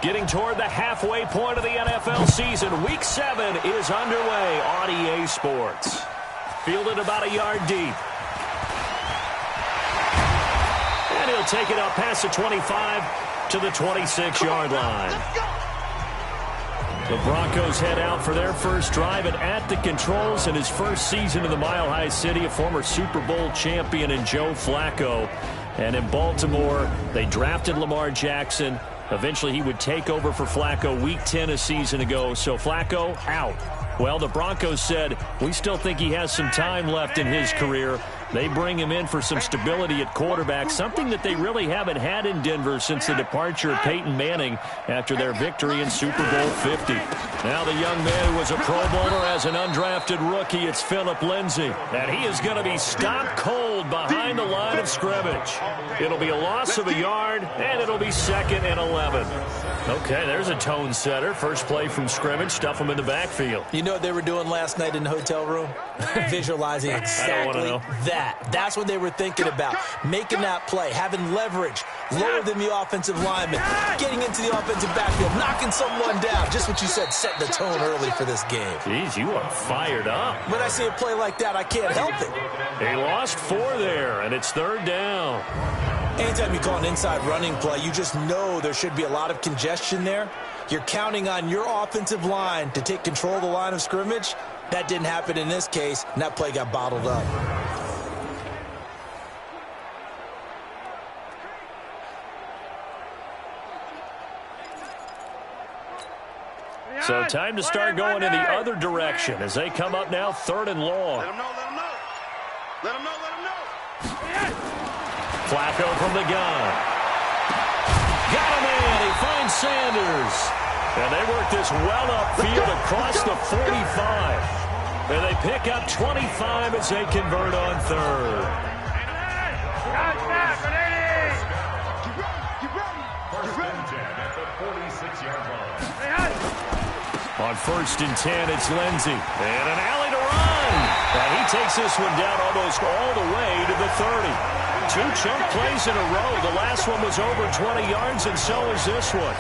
Getting toward the halfway point of the NFL season. Week 7 is underway on EA Sports. Fielded about a yard deep. And he'll take it up past the 25 to the 26-yard line. The Broncos head out for their first drive and at the controls in his first season in the Mile High City, a former Super Bowl champion in Joe Flacco. And in Baltimore, they drafted Lamar Jackson. Eventually, he would take over for Flacco Week 10 a season ago. So Flacco out. Well, the Broncos said, we still think he has some time left in his career. They bring him in for some stability at quarterback, something that they really haven't had in Denver since the departure of Peyton Manning after their victory in Super Bowl 50. Now the young man who was a Pro Bowler as an undrafted rookie, it's Phillip Lindsay. And he is going to be stopped cold behind the line of scrimmage. It'll be a loss of a yard, and it'll be 2nd and 11. Okay, there's a tone setter. First play from scrimmage, stuff him in the backfield. You know what they were doing last night in the hotel room? Visualizing exactly that. That's what they were thinking about. Making that play, having leverage, lower than the offensive lineman, getting into the offensive backfield, knocking someone down. Just what you said, set the tone early for this game. Jeez, you are fired up. When I see a play like that, I can't help it. They lost 4 there, and it's 3rd down. Anytime you call an inside running play, you just know there should be a lot of congestion there. You're counting on your offensive line to take control of the line of scrimmage. That didn't happen in this case, and that play got bottled up. So time to start going in the other direction as they come up now 3rd and long. Let him know, let him know. Let him know, let him know. Flacco from the gun. Got him in. He finds Sanders. And they work this well upfield across the 45. And they pick up 25 as they convert on 3rd. On 1st and 10, it's Lindsay. And an alley to run. And he takes this one down almost all the way to the 30. 2 chunk plays in a row. The last one was over 20 yards, and so is this one.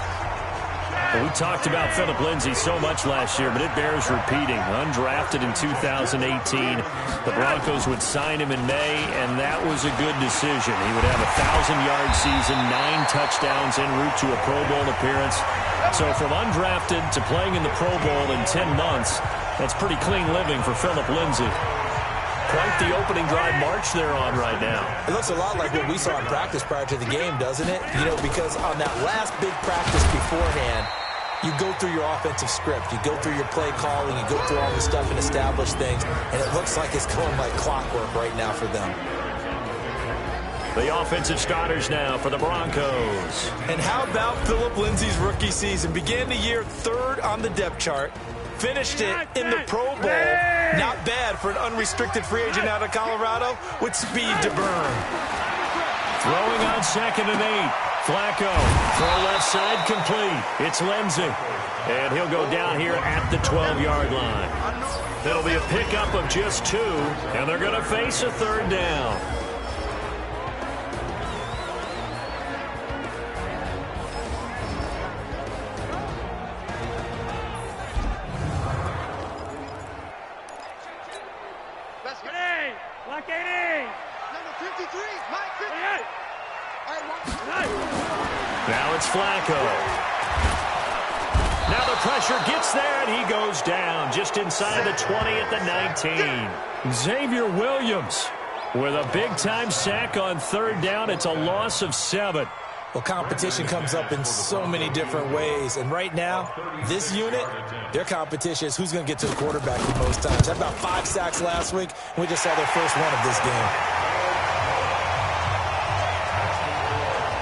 Well, we talked about Phillip Lindsay so much last year, but it bears repeating. Undrafted in 2018. The Broncos would sign him in May, and that was a good decision. He would have a 1,000-yard season, 9 touchdowns en route to a Pro Bowl appearance. So from undrafted to playing in the Pro Bowl in 10 months, that's pretty clean living for Phillip Lindsay. Quite the opening drive march they're on right now. It looks a lot like what we saw in practice prior to the game, doesn't it? You know, because on that last big practice beforehand, you go through your offensive script. You go through your play calling. You go through all the stuff and establish things. And it looks like it's going like clockwork right now for them. The offensive starters now for the Broncos. And how about Phillip Lindsay's rookie season? Began the year 3rd on the depth chart. Finished it in the Pro Bowl. Not bad for an unrestricted free agent out of Colorado with speed to burn. Throwing on 2nd and 8. Flacco. Throw left side complete. It's Lindsay. And he'll go down here at the 12-yard line. It'll be a pickup of just 2. And they're going to face a 3rd down. Now it's Flacco. Now the pressure gets there, and he goes down just inside the 20 at the 19. Xavier Williams with a big-time sack on 3rd down. It's a loss of 7. Well, competition comes up in so many different ways. And right now, this unit, their competition is who's going to get to the quarterback the most times. Had about 5 sacks last week, and we just saw their first one of this game.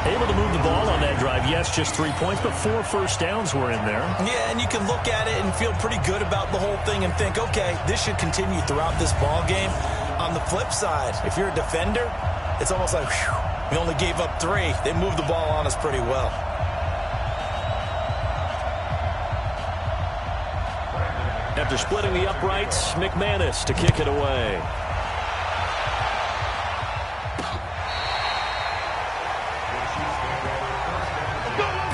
Able to move the ball on that drive. Yes, just 3 points, but 4 first downs were in there. Yeah, and you can look at it and feel pretty good about the whole thing and think, okay, this should continue throughout this ball game. On the flip side, if you're a defender, it's almost like, whew, we only gave up 3. They moved the ball on us pretty well. After splitting the uprights, McManus to kick it away.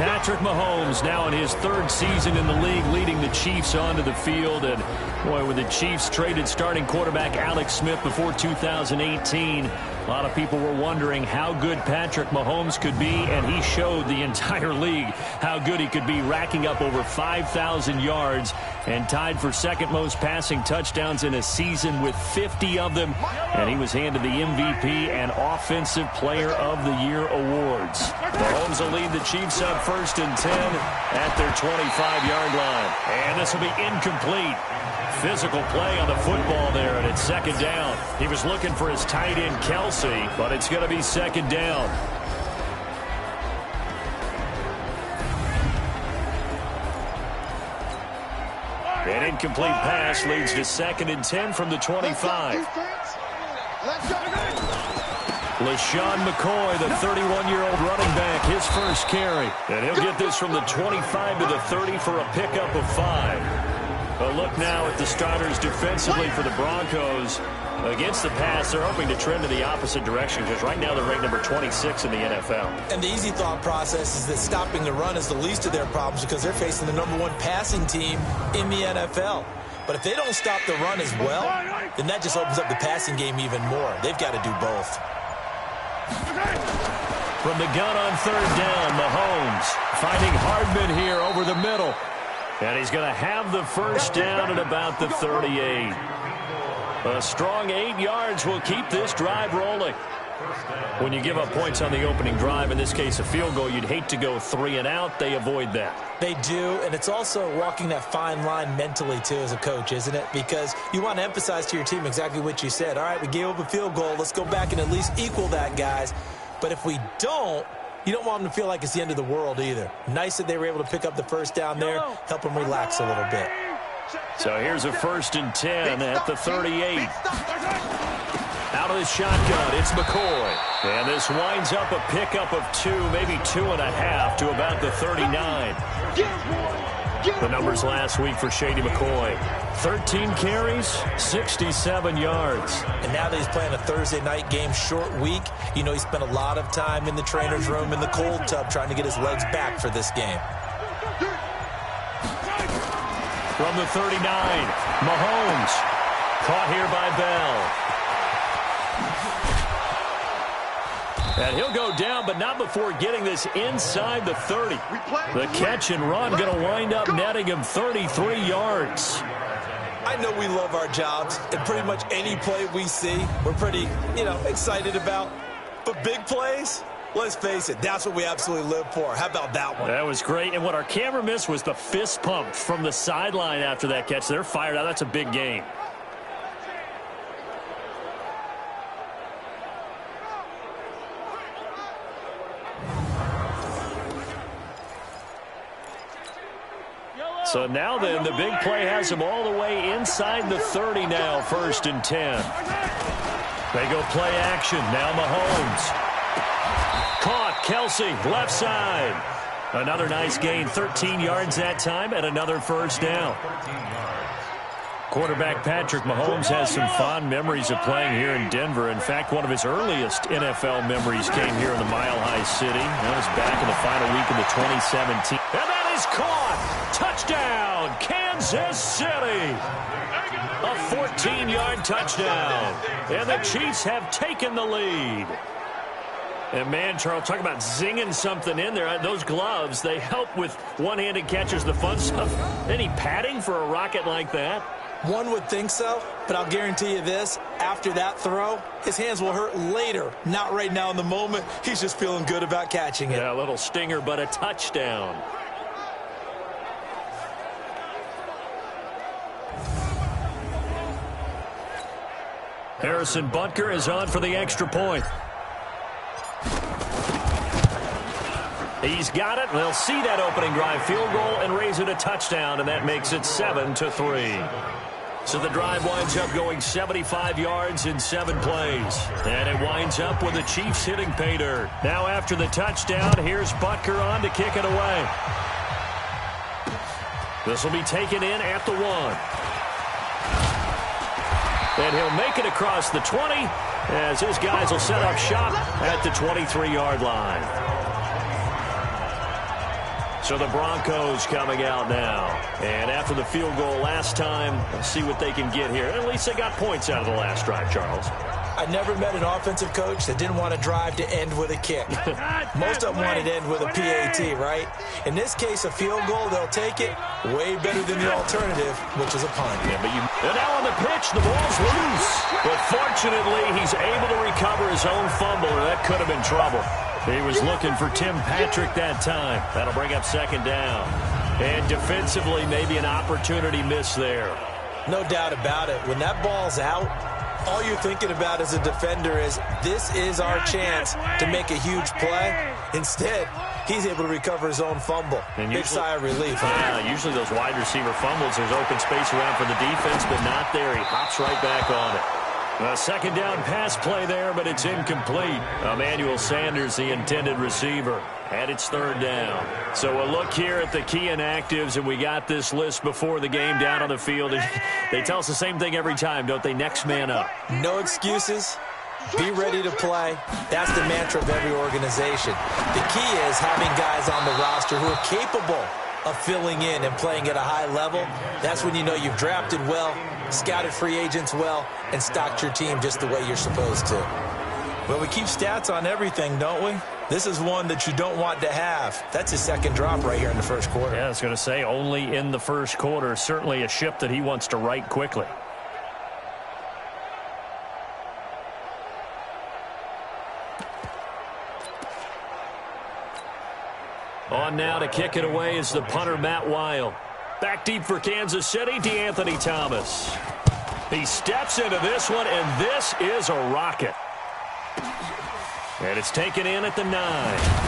Patrick Mahomes now in his third season in the league, leading the Chiefs onto the field. And, boy, when the Chiefs traded starting quarterback Alex Smith before 2018, a lot of people were wondering how good Patrick Mahomes could be, and he showed the entire league how good he could be, racking up over 5,000 yards and tied for second most passing touchdowns in a season with 50 of them. And he was handed the MVP and Offensive Player of the Year awards. Mahomes will lead the Chiefs up 1st and 10 at their 25-yard line. And this will be incomplete. Physical play on the football there, and it's 2nd down. He was looking for his tight end, Kelsey, but it's going to be 2nd down. An incomplete pass leads to 2nd and 10 from the 25. LaShawn McCoy, the 31-year-old running back, his first carry. And he'll get this from the 25 to the 30 for a pickup of 5. A look now at the starters defensively for the Broncos. Against the pass, they're hoping to trend in the opposite direction because right now they're ranked number 26 in the NFL. And the easy thought process is that stopping the run is the least of their problems because they're facing the #1 passing team in the NFL. But if they don't stop the run as well, then that just opens up the passing game even more. They've got to do both. From the gun on 3rd down, Mahomes finding Hardman here over the middle. And he's going to have the first down at about the 38. A strong 8 yards will keep this drive rolling. When you give up points on the opening drive, in this case a field goal, you'd hate to go 3 and out. They avoid that. They do, and it's also walking that fine line mentally, too, as a coach, isn't it? Because you want to emphasize to your team exactly what you said. All right, we gave up a field goal. Let's go back and at least equal that, guys. But if we don't, you don't want them to feel like it's the end of the world either. Nice that they were able to pick up the first down there, help them relax a little bit. So here's a 1st and 10 at the 38. Out of the shotgun, it's McCoy. And this winds up a pickup of 2, maybe 2.5 to about the 39. The numbers last week for Shady McCoy. 13 carries, 67 yards. And now that he's playing a Thursday night game, short week, you know he spent a lot of time in the trainer's room in the cold tub trying to get his legs back for this game. From the 39, Mahomes. Caught here by Bell. And he'll go down, but not before getting this inside the 30. The catch and run going to wind up netting him 33 yards. I know we love our jobs, and pretty much any play we see, we're pretty, excited about. But big plays, let's face it, that's what we absolutely live for. How about that one? That was great, and what our camera missed was the fist pump from the sideline after that catch. They're fired out. That's a big game. So now then, the big play has him all the way inside the 30 now, 1st and 10. They go play action. Now Mahomes. Caught. Kelsey, left side. Another nice gain, 13 yards that time, and another first down. Quarterback Patrick Mahomes has some fond memories of playing here in Denver. In fact, one of his earliest NFL memories came here in the Mile High City. That was back in the final week of the 2017. And that is caught. Touchdown, Kansas City. A 14-yard touchdown. And the Chiefs have taken the lead. And, man, Charles, talk about zinging something in there. Those gloves, they help with one-handed catches, the fun stuff. Any padding for a rocket like that? One would think so, but I'll guarantee you this. After that throw, his hands will hurt later. Not right now in the moment. He's just feeling good about catching it. Yeah, a little stinger, but a touchdown. Harrison Butker is on for the extra point. He's got it, and they'll see that opening drive field goal and raise it a touchdown, and that makes it 7-3. So the drive winds up going 75 yards in 7 plays. And it winds up with the Chiefs hitting pay dirt. Now after the touchdown, here's Butker on to kick it away. This will be taken in at the 1. And he'll make it across the 20 as his guys will set up shop at the 23-yard line. So the Broncos coming out now. And after the field goal last time, let's see what they can get here. At least they got points out of the last drive, Charles. I never met an offensive coach that didn't want to drive to end with a kick. Most of them wanted to end with a PAT, right? In this case, a field goal, they'll take it way better than the alternative, which is a punt. Yeah, and now on the pitch, the ball's loose. But fortunately, he's able to recover his own fumble, or that could have been trouble. He was looking for Tim Patrick that time. That'll bring up second down. And defensively, maybe an opportunity miss there. No doubt about it. When that ball's out, all you're thinking about as a defender is, this is our chance to make a huge play. Instead, he's able to recover his own fumble. And big sigh of relief. Yeah, usually those wide receiver fumbles, there's open space around for the defense, but not there. He hops right back on it. A second down pass play there, but it's incomplete. Emmanuel Sanders, the intended receiver, and it's third down. So a look here at the key inactives, and we got this list before the game down on the field. They tell us the same thing every time, don't they? Next man up. No excuses. Be ready to play. That's the mantra of every organization. The key is having guys on the roster who are capable of filling in and playing at a high level. That's when you know you've drafted well, scouted free agents well, and stocked your team just the way you're supposed to. Well, we keep stats on everything, don't we? This is one that you don't want to have. That's his second drop right here in the first quarter. Yeah, I was going to say, only in the first quarter. Certainly a ship that he wants to right quickly. On now to kick it away is the punter, Matt Weil. Back deep for Kansas City, DeAnthony Thomas. He steps into this one, and this is a rocket. And it's taken in at the 9.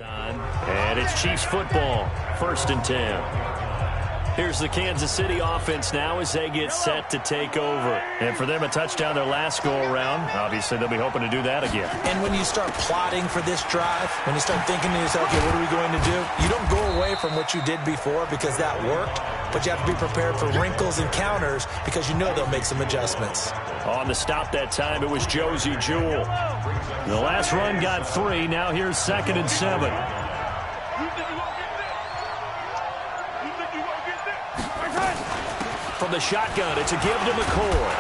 And it's Chiefs football, 1st and 10. Here's the Kansas City offense now as they get set to take over. And for them, a touchdown their last go-around. Obviously, they'll be hoping to do that again. And when you start plotting for this drive, when you start thinking to yourself, okay, what are we going to do? You don't go away from what you did before because that worked, but you have to be prepared for wrinkles and counters because you know they'll make some adjustments. On the stop that time, it was Josie Jewell. The last run got 3. Now here's 2nd and 7. From the shotgun, it's a give to McCoy.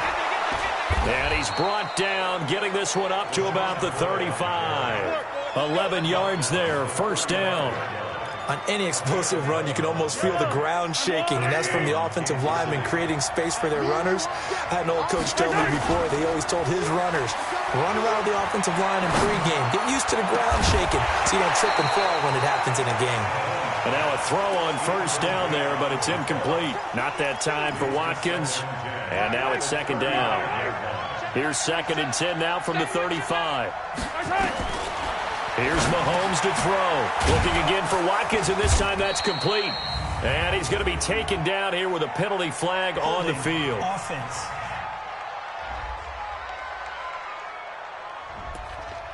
And he's brought down, getting this one up to about the 35. 11 yards there, 1st down. On any explosive run, you can almost feel the ground shaking, and that's from the offensive linemen creating space for their runners. I had an old coach tell me before, they always told his runners, run around the offensive line in pregame. Get used to the ground shaking so you don't trip and fall when it happens in a game. And now a throw on 1st down there, but it's incomplete. Not that time for Watkins. And now it's 2nd down. Here's 2nd and 10 now from the 35. Here's Mahomes to throw. Looking again for Watkins, and this time that's complete. And he's going to be taken down here with a penalty flag on the field. Offense.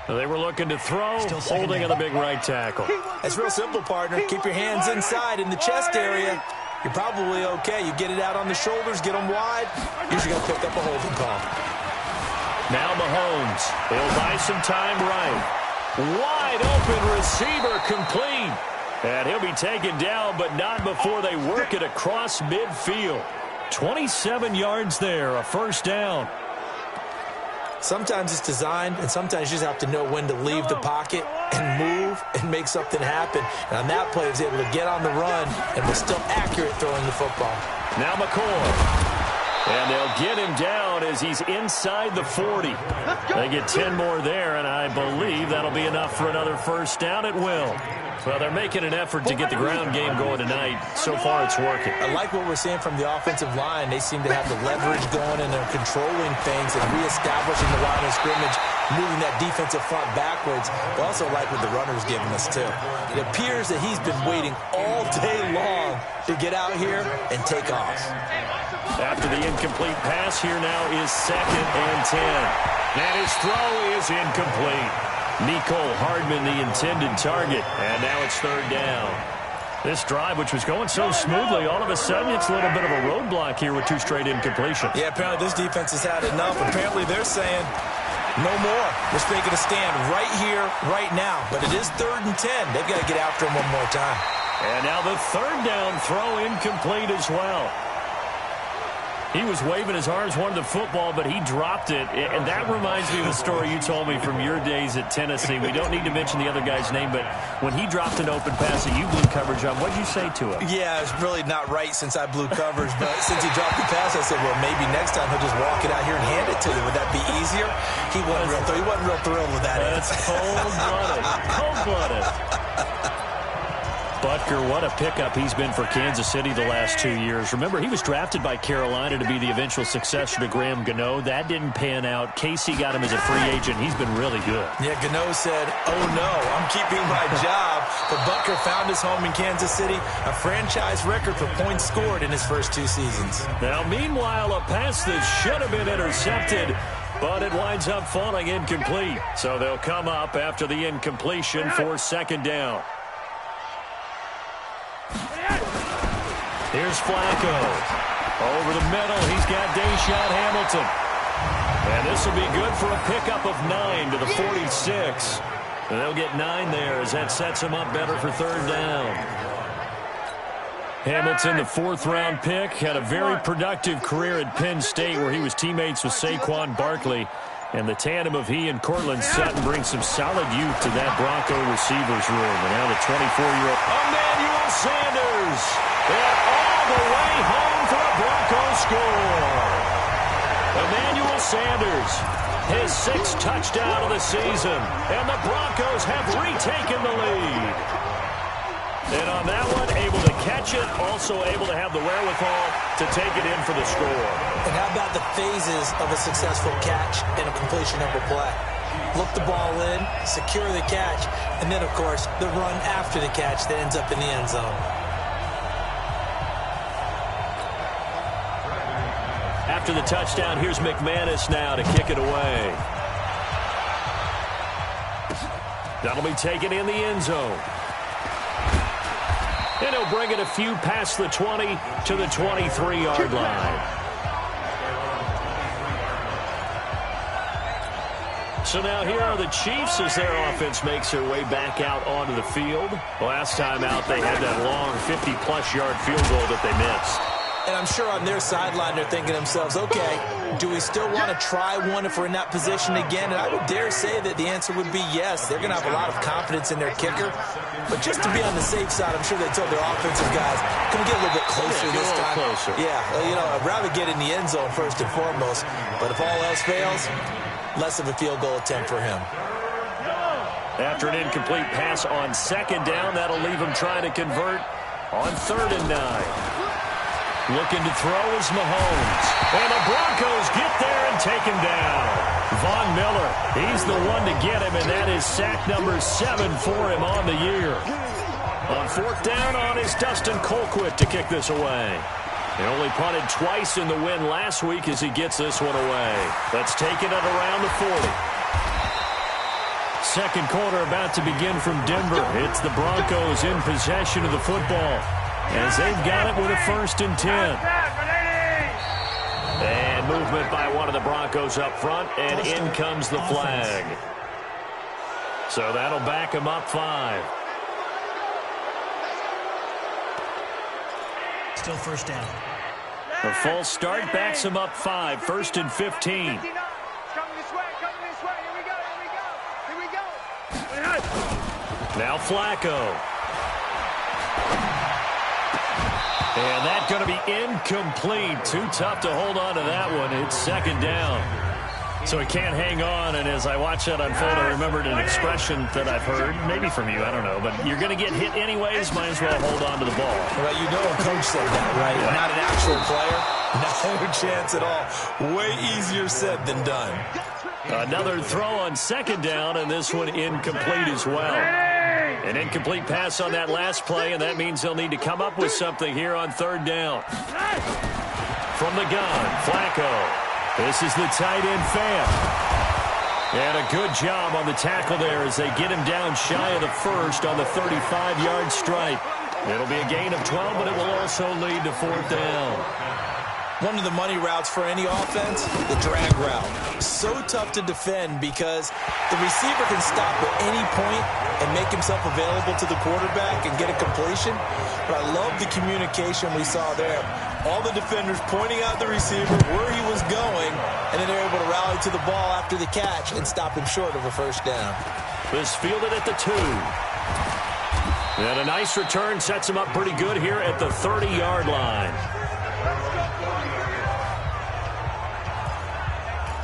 They were looking to throw, holding on the big right tackle. It's real simple, partner. Keep your hands inside in the chest area. You're probably okay. You get it out on the shoulders, get them wide. Usually going to pick up a holding call. Now Mahomes. He'll buy some time right. Wide open receiver complete. And he'll be taken down, but not before they work it across midfield. 27 yards there, a 1st down. Sometimes it's designed, and sometimes you just have to know when to leave the pocket and move and make something happen. And on that play, he was able to get on the run and was still accurate throwing the football. Now McCoy. And they'll get him down as he's inside the 40. They get 10 more there, and I believe that'll be enough for another 1st down. It will. Well, they're making an effort to get the ground game going tonight. So far, it's working. I like what we're seeing from the offensive line. They seem to have the leverage going, and they're controlling things and reestablishing the line of scrimmage moving that defensive front backwards, but also like what the runner's giving us, too. It appears that he's been waiting all day long to get out here and take off. After the incomplete pass, here now is 2nd and 10. And his throw is incomplete. Nicole Hardman, the intended target, and now it's 3rd down. This drive, which was going so smoothly, all of a sudden it's a little bit of a roadblock here with 2 straight incompletions. Yeah, apparently this defense has had enough. Apparently they're saying no more. We're taking a stand right here, right now. But it is 3rd and 10. They've got to get after him one more time. And now the 3rd down throw incomplete as well. He was waving his arms, wanted the football, but he dropped it. And that reminds me of a story you told me from your days at Tennessee. We don't need to mention the other guy's name, but when he dropped an open pass that you blew coverage on, what did you say to him? Yeah, it's really not right since I blew coverage, but since he dropped the pass, I said, well, maybe next time he'll just walk it out here and hand it to you. Would that be easier? He wasn't real thrilled with that. That's cold-blooded. Cold-blooded. Butker, what a pickup he's been for Kansas City the last 2 years. Remember, he was drafted by Carolina to be the eventual successor to Graham Gano. That didn't pan out. Casey got him as a free agent. He's been really good. Yeah, Gano said, oh, no, I'm keeping my job. But Butker found his home in Kansas City, a franchise record for points scored in his first 2 seasons. Now, meanwhile, a pass that should have been intercepted, but it winds up falling incomplete. So they'll come up after the incompletion for 2nd down. Here's Flacco. Over the middle, he's got Deshaun Hamilton. And this will be good for a pickup of 9 to the 46. And they'll get 9 there as that sets him up better for 3rd down. Hamilton, the 4th-round pick, had a very productive career at Penn State where he was teammates with Saquon Barkley. And the tandem of he and Cortland Sutton brings some solid youth to that Bronco receivers room. And now the 24-year-old Emmanuel Sanders. And all the way home for a Bronco score. Emmanuel Sanders, his 6th touchdown of the season. And the Broncos have retaken the lead. And on that one, able to catch it, also able to have the wherewithal to take it in for the score. And how about the phases of a successful catch and a completion of a play? Look the ball in, secure the catch, and then, of course, the run after the catch that ends up in the end zone. After the touchdown, here's McManus now to kick it away. That'll be taken in the end zone. And he'll bring it a few past the 20 to the 23-yard line. So now here are the Chiefs as their offense makes their way back out onto the field. Last time out, they had that long 50-plus yard field goal that they missed. And I'm sure on their sideline they're thinking to themselves, okay, do we still want to try one if we're in that position again? And I would dare say that the answer would be yes. They're going to have a lot of confidence in their kicker. But just to be on the safe side, I'm sure they told their offensive guys, can we get a little bit closer this time? Closer. Yeah, you know, I'd rather get in the end zone first and foremost. But if all else fails, less of a field goal attempt for him. After an incomplete pass on 2nd down, that'll leave him trying to convert on 3rd and 9. Looking to throw is Mahomes. And the Broncos get there and take him down. Von Miller, he's the one to get him, and that is sack number 7 for him on the year. On 4th down on is Dustin Colquitt to kick this away. He only punted twice in the win last week as he gets this one away. That's taken it around the 40. 2nd quarter about to begin from Denver. It's the Broncos in possession of the football, as they've got it with a 1st and 10. And movement by one of the Broncos up front, and in comes the flag. So that'll back him up 5. Still 1st down. A false start backs him up 5, 1st and 15. Now Flacco. And that's going to be incomplete. Too tough to hold on to that one. It's 2nd down. So he can't hang on, and as I watch that unfold, I remembered an expression that I've heard, maybe from you, I don't know, but you're going to get hit anyways, might as well hold on to the ball. Well, you know a coach said that, right? Yeah. Not an actual player. No chance at all. Way easier said than done. Another throw on second down, and this one incomplete as well. An incomplete pass on that last play, and that means they'll need to come up with something here on third down. From the gun, Flacco. This is the tight end Fant. And a good job on the tackle there as they get him down shy of the first on the 35-yard stripe. It'll be a gain of 12, but it will also lead to fourth down. One of the money routes for any offense, the drag route. So tough to defend because the receiver can stop at any point and make himself available to the quarterback and get a completion. But I love the communication we saw there. All the defenders pointing out the receiver, where he was going, and then they're able to rally to the ball after the catch and stop him short of a first down. This fielded at the 2. And a nice return sets him up pretty good here at the 30-yard line.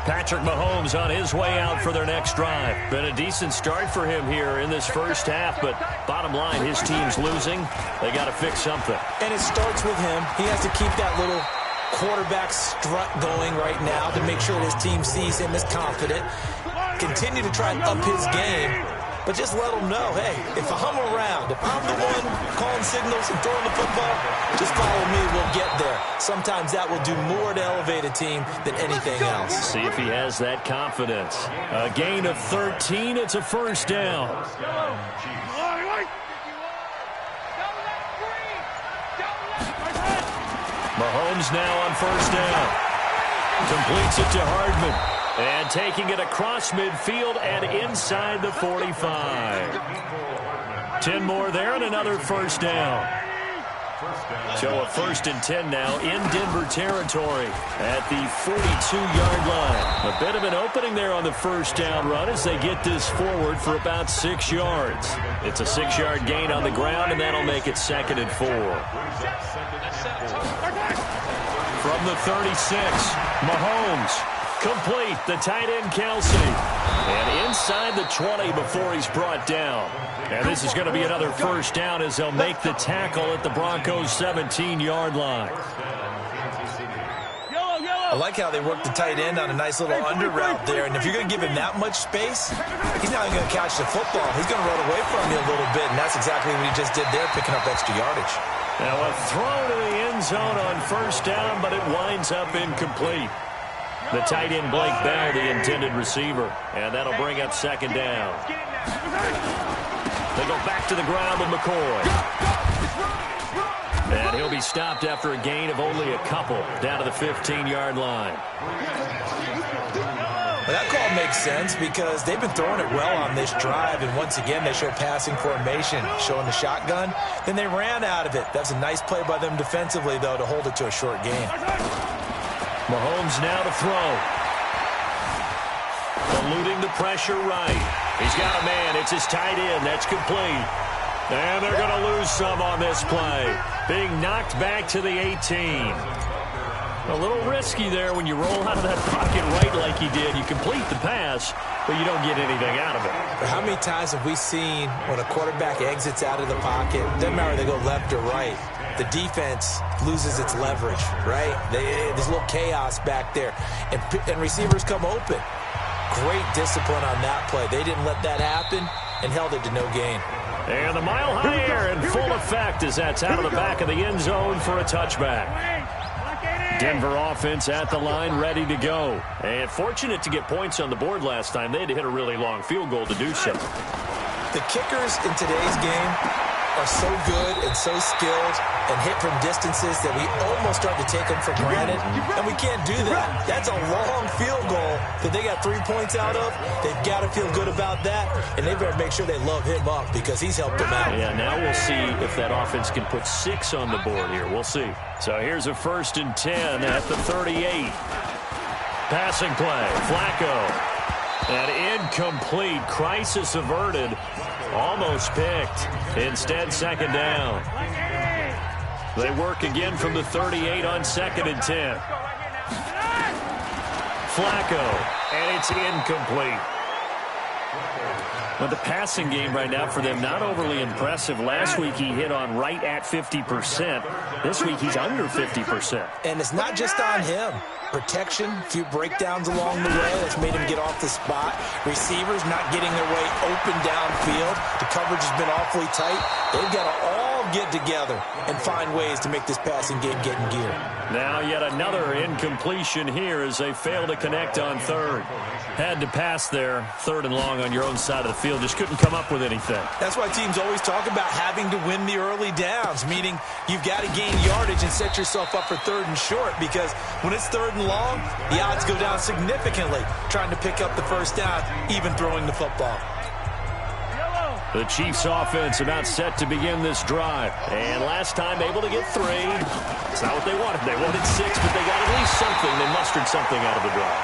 Patrick Mahomes on his way out for their next drive. Been a decent start for him here in this first half, but bottom line, his team's losing. They got to fix something. And it starts with him. He has to keep that little quarterback strut going right now to make sure that his team sees him as confident. Continue to try and up his game, but just let him know, hey, if I'm around, if I'm the one calling signals and throwing the football, just follow me, we'll get there. Sometimes that will do more to elevate a team than anything else. See if he has that confidence. A gain of 13, it's a first down. Mahomes now on first down. Completes it to Hardman. And taking it across midfield and inside the 45. 10 more there and another first down. So a 1st and 10 now in Denver territory at the 42-yard line. A bit of an opening there on the first down run as they get this forward for about 6 yards. It's a 6-yard gain on the ground, and that'll make it 2nd and 4. From the 36, Mahomes. Complete, the tight end Kelsey. And inside the 20 before he's brought down. And this is going to be another first down as they'll make the tackle at the Broncos' 17-yard line. I like how they work the tight end on a nice little under route there. And if you're going to give him that much space, he's not even going to catch the football. He's going to run away from you a little bit, and that's exactly what he just did there, picking up extra yardage. Now a throw to the end zone on first down, but it winds up incomplete. The tight end, Blake Bell, the intended receiver. And that'll bring up 2nd down. They go back to the ground with McCoy. And he'll be stopped after a gain of only a couple down to the 15-yard line. Well, that call makes sense because they've been throwing it well on this drive. And once again, they show passing formation, showing the shotgun. Then they ran out of it. That's a nice play by them defensively, though, to hold it to a short gain. Mahomes now to throw. Eluding the pressure right. He's got a man. It's his tight end. That's complete. And they're going to lose some on this play. Being knocked back to the 18. A little risky there when you roll out of that pocket right like he did. You complete the pass, but you don't get anything out of it. But how many times have we seen when a quarterback exits out of the pocket, doesn't matter if they go left or right, the defense loses its leverage, right? There's a little chaos back there, and receivers come open. Great discipline on that play. They didn't let that happen and held it to no gain. And the mile high air in full effect as that's out of the back of the end zone for a touchback. Denver offense at the line, ready to go. And fortunate to get points on the board last time. They had to hit a really long field goal to do so. The kickers in today's game are so good and so skilled and hit from distances that we almost start to take them for granted, and we can't do that. That's a long field goal that they got 3 points out of. They've got to feel good about that, and they better make sure they love him up because he's helped them out. Yeah, now we'll see if that offense can put 6 on the board here. We'll see. So here's a 1st and 10 at the 38. Passing play, Flacco. And incomplete, crisis averted. Almost picked. Instead, 2nd down. They work again from the 38 on 2nd and 10. Flacco, and it's incomplete. Well, the passing game right now for them, not overly impressive. Last week he hit on right at 50%. This week he's under 50%. And it's not just on him. Protection, a few breakdowns along the way that's made him get off the spot. Receivers not getting their way open downfield. The coverage has been awfully tight. They've got to all get together and find ways to make this passing game get in gear. Now yet another incompletion here as they fail to connect on third. Had to pass there, third and long on your own side of the field. Just couldn't come up with anything. That's why teams always talk about having to win the early downs, meaning you've got to gain yardage and set yourself up for third and short, because when it's third and long, the odds go down significantly trying to pick up the first down, even throwing the football. The Chiefs offense about set to begin this drive. And last time able to get 3. It's not what they wanted. They wanted 6, but they got at least something. They mustered something out of the drive.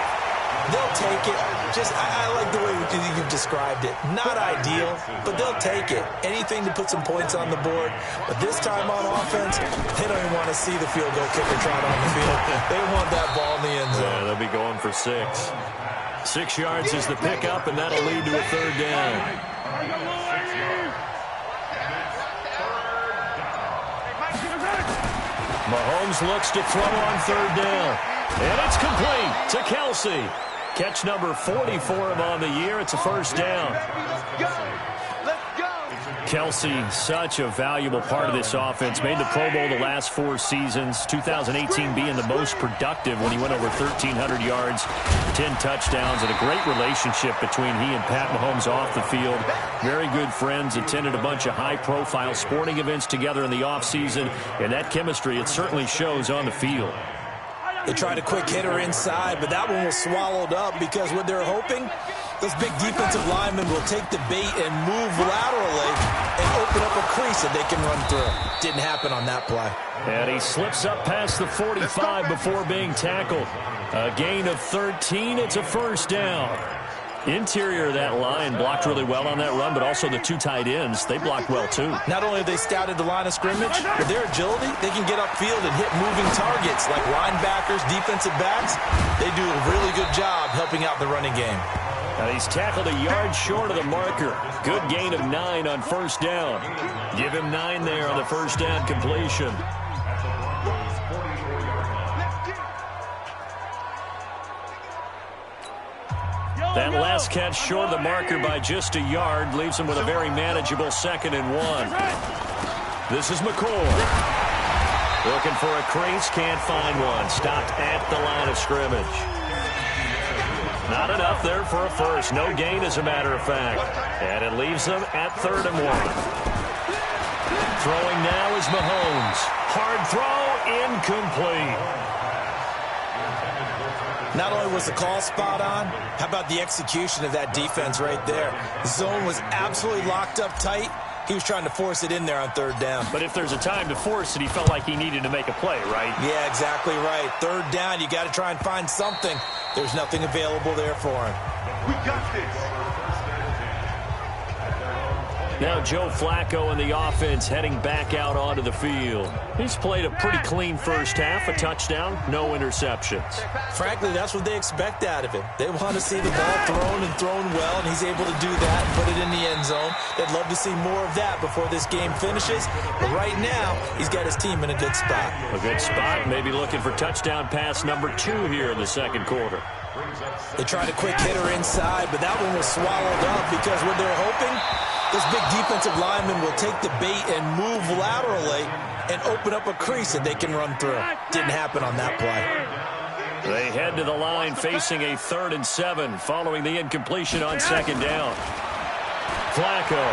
They'll take it. I like the way you've described it. Not ideal, but they'll take it. Anything to put some points on the board. But this time on offense, they don't even want to see the field goal kicker trot on the field. They want that ball in the end zone. Yeah, they'll be going for 6. 6 yards is the pickup, and that'll lead to a third down. Mahomes looks to throw on third down. And it's complete to Kelsey. Catch number 40 for him on the year. It's a first down. Kelsey, such a valuable part of this offense. Made the Pro Bowl the last 4 seasons. 2018 being the most productive when he went over 1,300 yards, 10 touchdowns, and a great relationship between he and Pat Mahomes off the field. Very good friends. Attended a bunch of high-profile sporting events together in the offseason. And that chemistry, it certainly shows on the field. They tried a quick hitter inside, but that one was swallowed up because what they're hoping, those big defensive linemen will take the bait and move laterally and open up a crease that they can run through. Didn't happen on that play. And he slips up past the 45 before being tackled. A gain of 13. It's a first down. Interior of that line blocked really well on that run, but also the 2 tight ends, they blocked well too. Not only have they scouted the line of scrimmage, but their agility, they can get upfield and hit moving targets like linebackers, defensive backs. They do a really good job helping out the running game. And he's tackled a yard short of the marker. Good gain of 9 on first down. Give him 9 there on the first down completion. That last catch short of the marker by just a yard leaves him with a very manageable 2nd and 1. This is McCoy. Looking for a crease, can't find one. Stopped at the line of scrimmage. Not enough there for a first. No gain, as a matter of fact. And it leaves them at 3rd and 1. Throwing now is Mahomes. Hard throw, incomplete. Not only was the call spot on, how about the execution of that defense right there? The zone was absolutely locked up tight. He was trying to force it in there on 3rd down. But if there's a time to force it, he felt like he needed to make a play, right? Yeah, exactly right. 3rd down, you got to try and find something. There's nothing available there for him. We got this. Now Joe Flacco and the offense heading back out onto the field. He's played a pretty clean first half, a touchdown, no interceptions. Frankly, that's what they expect out of him. They want to see the ball thrown well, and he's able to do that and put it in the end zone. They'd love to see more of that before this game finishes. But right now, he's got his team in a good spot. A good spot, maybe looking for touchdown pass number 2 here in the 2nd quarter. They tried a quick hitter inside, but that one was swallowed up because what they're hoping, those big defensive linemen will take the bait and move laterally and open up a crease that they can run through. Didn't happen on that play. They head to the line facing a 3rd and 7 following the incompletion on 2nd down. Flacco.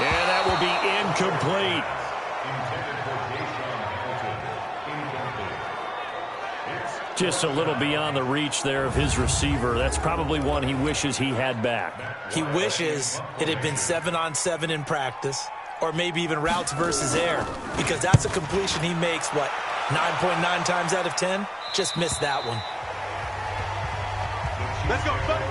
And that will be incomplete. Just a little beyond the reach there of his receiver. That's probably one he wishes he had back. He wishes it had been 7-on-7 in practice, or maybe even routes versus air, because that's a completion he makes, 9.9 times out of 10? Just missed that one. Let's go, buddy.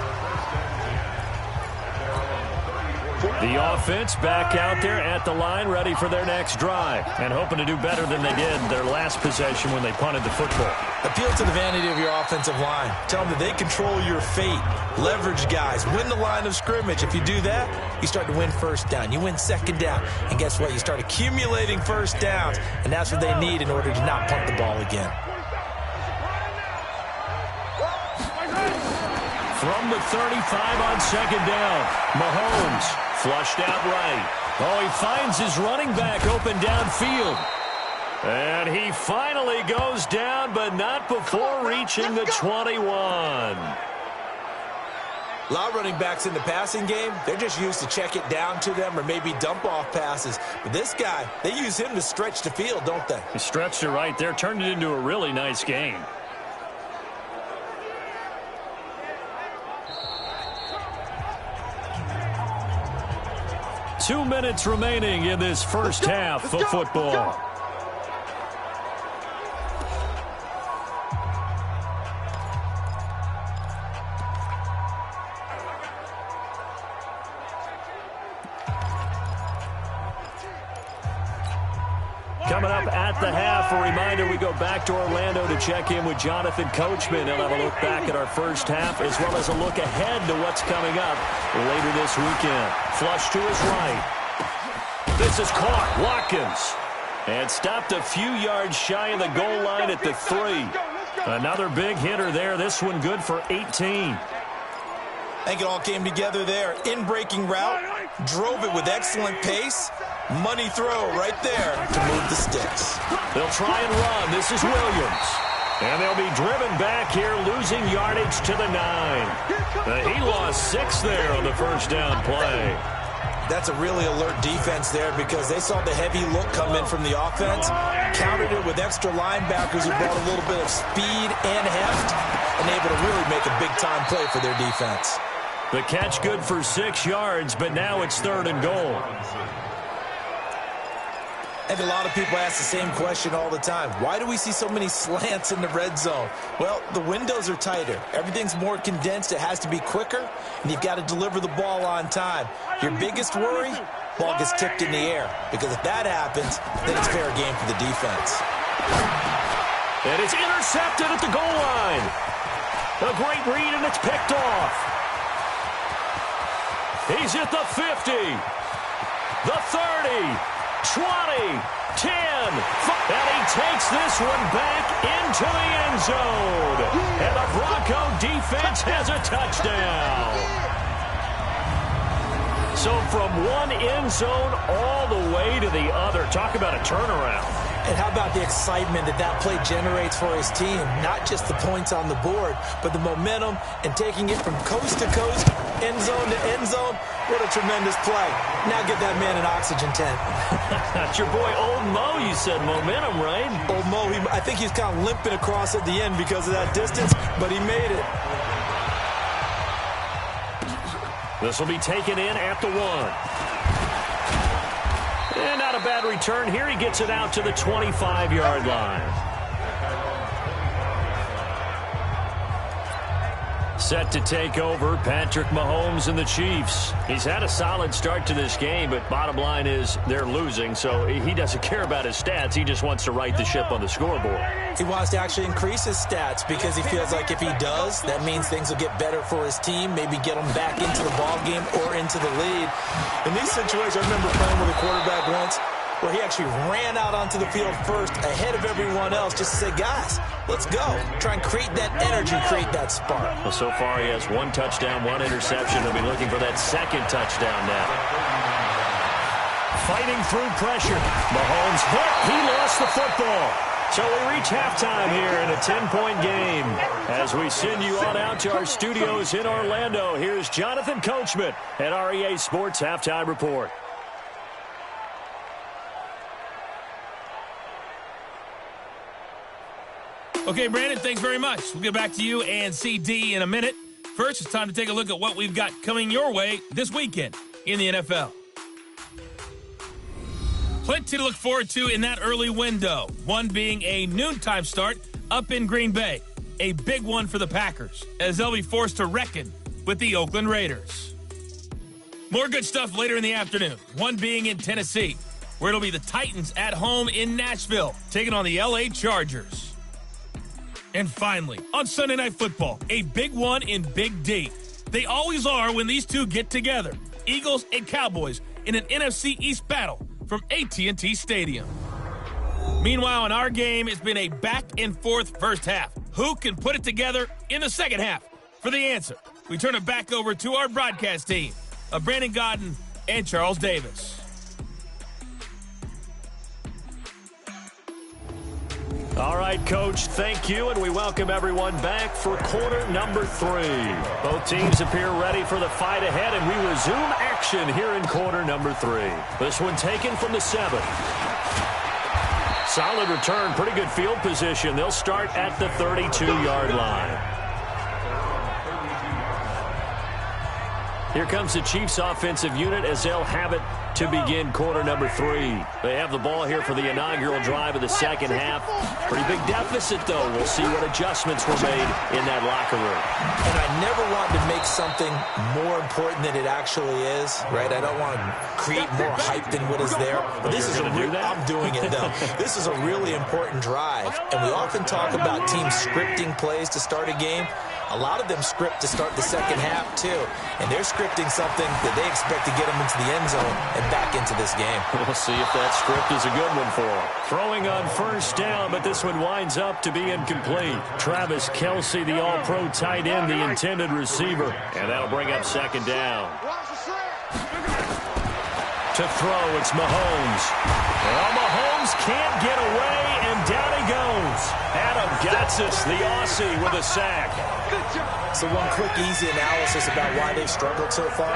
The offense back out there at the line, ready for their next drive, and hoping to do better than they did their last possession when they punted the football. Appeal to the vanity of your offensive line. Tell them that they control your fate. Leverage guys. Win the line of scrimmage. If you do that, you start to win first down. You win second down. And guess what? You start accumulating first downs, and that's what they need in order to not punt the ball again. From the 35 on second down, Mahomes flushed out right. Oh, he finds his running back open downfield. And he finally goes down, but not before reaching the 21. A lot of running backs in the passing game, they're just used to check it down to them or maybe dump off passes. But this guy, they use him to stretch the field, don't they? He stretched it right there, turned it into a really nice game. Two minutes remaining in this first half of football. Coming up at the half, a reminder, we go back to Orlando to check in with Jonathan Coachman. He'll have a look back at our first half as well as a look ahead to what's coming up later this weekend. Flush to his right. This is caught. Watkins. And stopped a few yards shy of the goal line at the 3. Another big hitter there. This one good for 18. I think it all came together there. In-breaking route, drove it with excellent pace. Money throw right there to move the sticks. They'll try and run. This is Williams. And they'll be driven back here, losing yardage to the 9. He lost 6 there on the first down play. That's a really alert defense there because they saw the heavy look come in from the offense, countered it with extra linebackers who brought a little bit of speed and heft, and able to really make a big-time play for their defense. The catch good for 6 yards, but now it's 3rd and goal. I think a lot of people ask the same question all the time. Why do we see so many slants in the red zone? Well, the windows are tighter. Everything's more condensed. It has to be quicker, and you've got to deliver the ball on time. Your biggest worry, ball gets tipped in the air. Because if that happens, then it's fair game for the defense. And it's intercepted at the goal line. A great read, and it's picked off. He's at the 50, the 30, 20, 10, and he takes this one back into the end zone. And the Bronco defense has a touchdown. So from one end zone all the way to the other. Talk about a turnaround. And how about the excitement that that play generates for his team? Not just the points on the board, but the momentum and taking it from coast to coast, end zone to end zone. What a tremendous play. Now get that man an oxygen tent. That's your boy Old Mo, you said. Momentum, right? Old Mo, I think he's kind of limping across at the end because of that distance, but he made it. This will be taken in at the 1. And not a bad return here. He gets it out to the 25-yard line. Set to take over, Patrick Mahomes and the Chiefs. He's had a solid start to this game, but bottom line is they're losing, so he doesn't care about his stats. He just wants to right the ship on the scoreboard. He wants to actually increase his stats because he feels like if he does, that means things will get better for his team, maybe get them back into the ball game or into the lead. In these situations, I remember playing with a quarterback once where he actually ran out onto the field first ahead of everyone else just to say, guys, let's go. Try and create that energy, create that spark. Well, so far he has 1 touchdown, 1 interception. He'll be looking for that 2nd touchdown now. Fighting through pressure. Mahomes hit. He lost the football. So we reach halftime here in a 10-point game. As we send you on out to our studios in Orlando, here's Jonathan Coachman at REA Sports Halftime Report. Okay, Brandon, thanks very much. We'll get back to you and CD in a minute. First, it's time to take a look at what we've got coming your way this weekend in the NFL. Plenty to look forward to in that early window. One being a noontime start up in Green Bay. A big one for the Packers, as they'll be forced to reckon with the Oakland Raiders. More good stuff later in the afternoon, one being in Tennessee, where it'll be the Titans at home in Nashville, taking on the LA Chargers. And finally, on Sunday Night Football, a big one in Big D. They always are when these two get together. Eagles and Cowboys in an NFC East battle from AT&T Stadium. Meanwhile, in our game, it's been a back-and-forth first half. Who can put it together in the second half? For the answer, we turn it back over to our broadcast team of Brandon Godden and Charles Davis. All right, Coach, thank you, and we welcome everyone back for quarter number 3. Both teams appear ready for the fight ahead, and we resume action here in quarter number 3. This one taken from the 7. Solid return, pretty good field position. They'll start at the 32-yard line. Here comes the Chiefs offensive unit as they'll have it to begin quarter number 3. They have the ball here for the inaugural drive of the second half. Pretty big deficit, though. We'll see what adjustments were made in that locker room. And I never wanted to make something more important than it actually is, right? I don't want to create more hype than what is there. But this is I'm doing it, though. This is a really important drive. And we often talk about teams scripting plays to start a game. A lot of them script to start the second half, too. And they're scripting something that they expect to get them into the end zone and back into this game. We'll see if that script is a good one for them. Throwing on first down, but this one winds up to be incomplete. Travis Kelce, the all-pro tight end, the intended receiver. And that'll bring up second down. To throw, it's Mahomes. Well, Mahomes can't get away, and down he goes. Adam Gotsis, the Aussie, with a sack. So one quick, easy analysis about why they've struggled so far.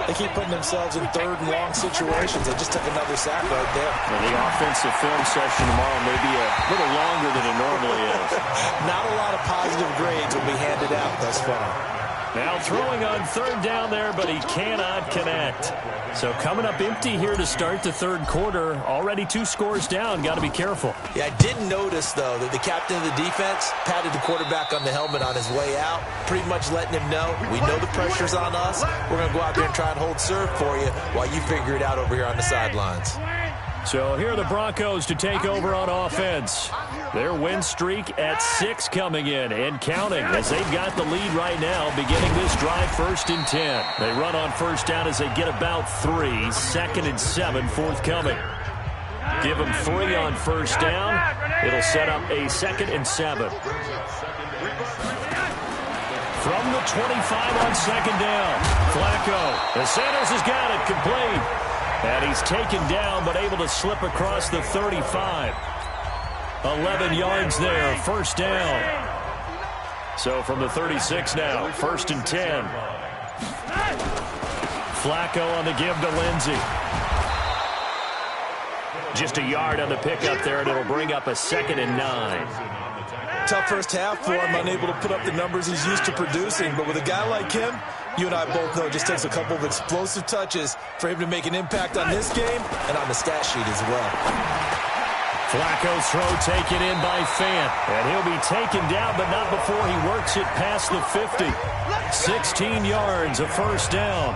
They keep putting themselves in third and long situations. They just took another sack right there. Well, the offensive film session tomorrow may be a little longer than it normally is. Not a lot of positive grades will be handed out thus far. Now throwing on third down there, but he cannot connect. So coming up empty here to start the third quarter. Already 2 scores down. Got to be careful. Yeah, I did notice, though, that the captain of the defense patted the quarterback on the helmet on his way out, pretty much letting him know, we know the pressure's on us. We're going to go out there and try and hold serve for you while you figure it out over here on the sidelines. So here are the Broncos to take over on offense. Their win streak at 6 coming in and counting as they've got the lead right now, beginning this drive 1st and 10. They run on first down as they get about 3. 2nd and 7 forthcoming. Give them 3 on first down. It'll set up a 2nd and 7. From the 25 on 2nd down. Flacco. And Sanders has got it complete. And he's taken down, but able to slip across the 35. 11 yards there, first down. So from the 36 now, 1st and 10. Flacco on the give to Lindsey. Just a yard on the pickup there, and it'll bring up a 2nd and 9. Tough first half for him, unable to put up the numbers he's used to producing. But with a guy like him, you and I both know it just takes a couple of explosive touches for him to make an impact on this game and on the stat sheet as well. Flacco's throw taken in by Fant. And he'll be taken down, but not before he works it past the 50. 16 yards, a first down.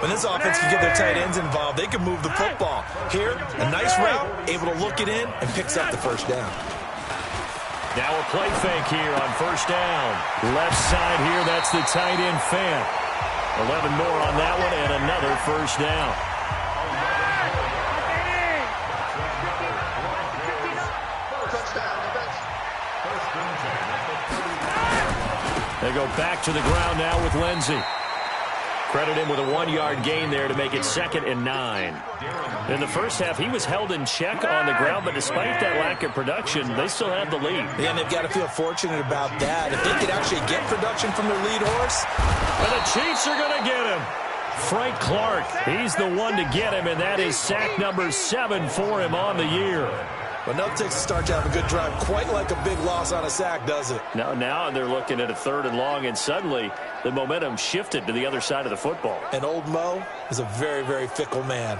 When this offense can get their tight ends involved, they can move the football. Here, a nice route, able to look it in, and picks up the first down. Now a play fake here on first down. Left side here, that's the tight end Fant. 11 more on that one, and another first down. They go back to the ground now with Lindsey. Credit him with a 1-yard gain there to make it 2nd and 9. In the first half, he was held in check on the ground, but despite that lack of production, they still have the lead. Yeah, and they've got to feel fortunate about that. If they could actually get production from their lead horse. And the Chiefs are going to get him. Frank Clark, he's the one to get him, and that is sack number 7 for him on the year. But nothing takes a start to have a good drive quite like a big loss on a sack, does it? Now they're looking at a 3rd and long, and suddenly the momentum shifted to the other side of the football. And old Mo is a very, very fickle man.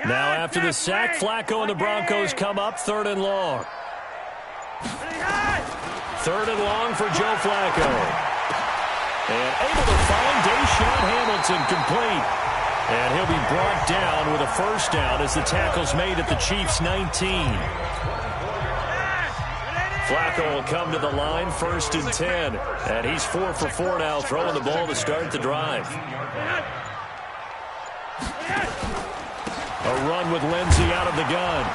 Now after the sack, Flacco and the Broncos come up 3rd and long. 3rd and long for Joe Flacco. And able to find Deshaun Hamilton complete. And he'll be brought down with a first down as the tackle's made at the Chiefs' 19. Flacco will come to the line, 1st and 10. And he's 4 for 4 now, throwing the ball to start the drive. A run with Lindsey out of the gun.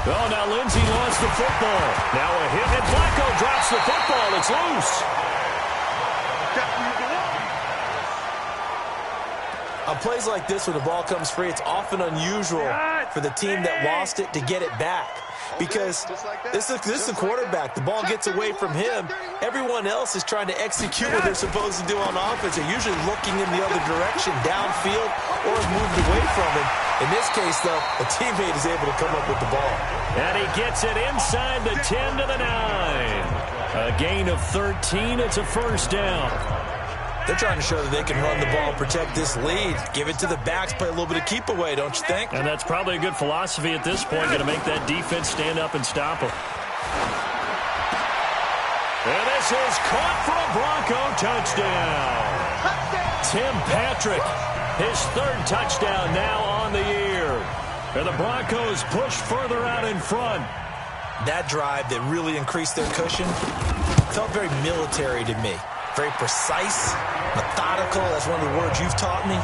Oh, now Lindsey lost the football. Now a hit, and Flacco drops the football. It's loose. On plays like this, when the ball comes free, it's often unusual for the team that lost it to get it back. Because this is the quarterback. The ball gets away from him. Everyone else is trying to execute what they're supposed to do on offense. They're usually looking in the other direction, downfield, or moved away from him. In this case, though, a teammate is able to come up with the ball. And he gets it inside the 10 to the 9. A gain of 13. It's a first down. They're trying to show that they can run the ball, protect this lead. Give it to the backs, play a little bit of keep away, don't you think? And that's probably a good philosophy at this point, going to make that defense stand up and stop them. And this is caught for a Bronco touchdown. Tim Patrick, his 3rd touchdown now on the year. And the Broncos push further out in front. That drive that really increased their cushion felt very military to me. Very precise, methodical. That's one of the words you've taught me.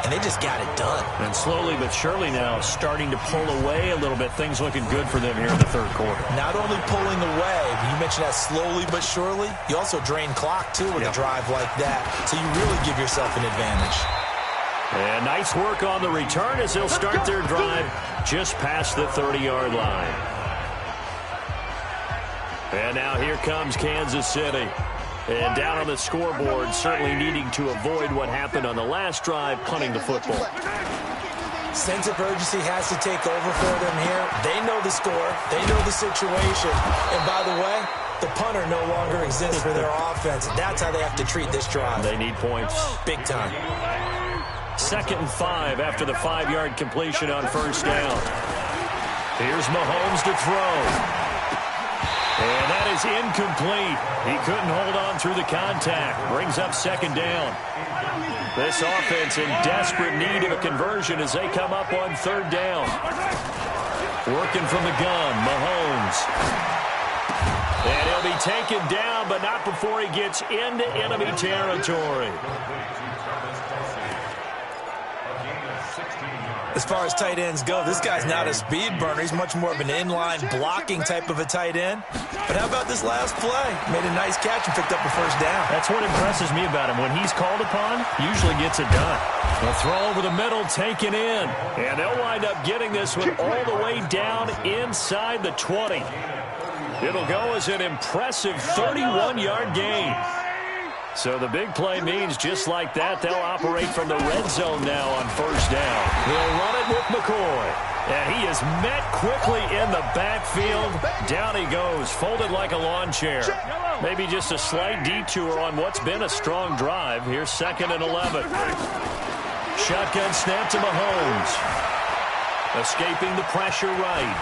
And they just got it done. And slowly but surely now starting to pull away a little bit. Things looking good for them here in the 3rd quarter. Not only pulling away, but you mentioned that slowly but surely. You also drain clock, too, with a drive like that. So you really give yourself an advantage. And nice work on the return as they'll start their drive just past the 30-yard line. And now here comes Kansas City. And down on the scoreboard, certainly needing to avoid what happened on the last drive, punting the football. Sense of urgency has to take over for them here. They know the score. They know the situation. And by the way, the punter no longer exists for their offense. That's how they have to treat this drive. They need points. Big time. 2nd and 5 after the 5-yard completion on first down. Here's Mahomes to throw. And that is incomplete. He couldn't hold on through the contact. Brings up 2nd down. This offense in desperate need of a conversion as they come up on 3rd down. Working from the gun, Mahomes. And he'll be taken down, but not before he gets into enemy territory. As far as tight ends go, this guy's not a speed burner. He's much more of an inline blocking type of a tight end. But how about this last play? Made a nice catch and picked up a first down. That's what impresses me about him. When he's called upon, usually gets it done. The throw over the middle, taken in. And they'll wind up getting this one all the way down inside the 20. It'll go as an impressive 31-yard gain. So the big play means just like that, they'll operate from the red zone now on first down. They'll run it with McCoy. And he is met quickly in the backfield. Down he goes, folded like a lawn chair. Maybe just a slight detour on what's been a strong drive. Here's 2nd and 11. Shotgun snap to Mahomes. Escaping the pressure right.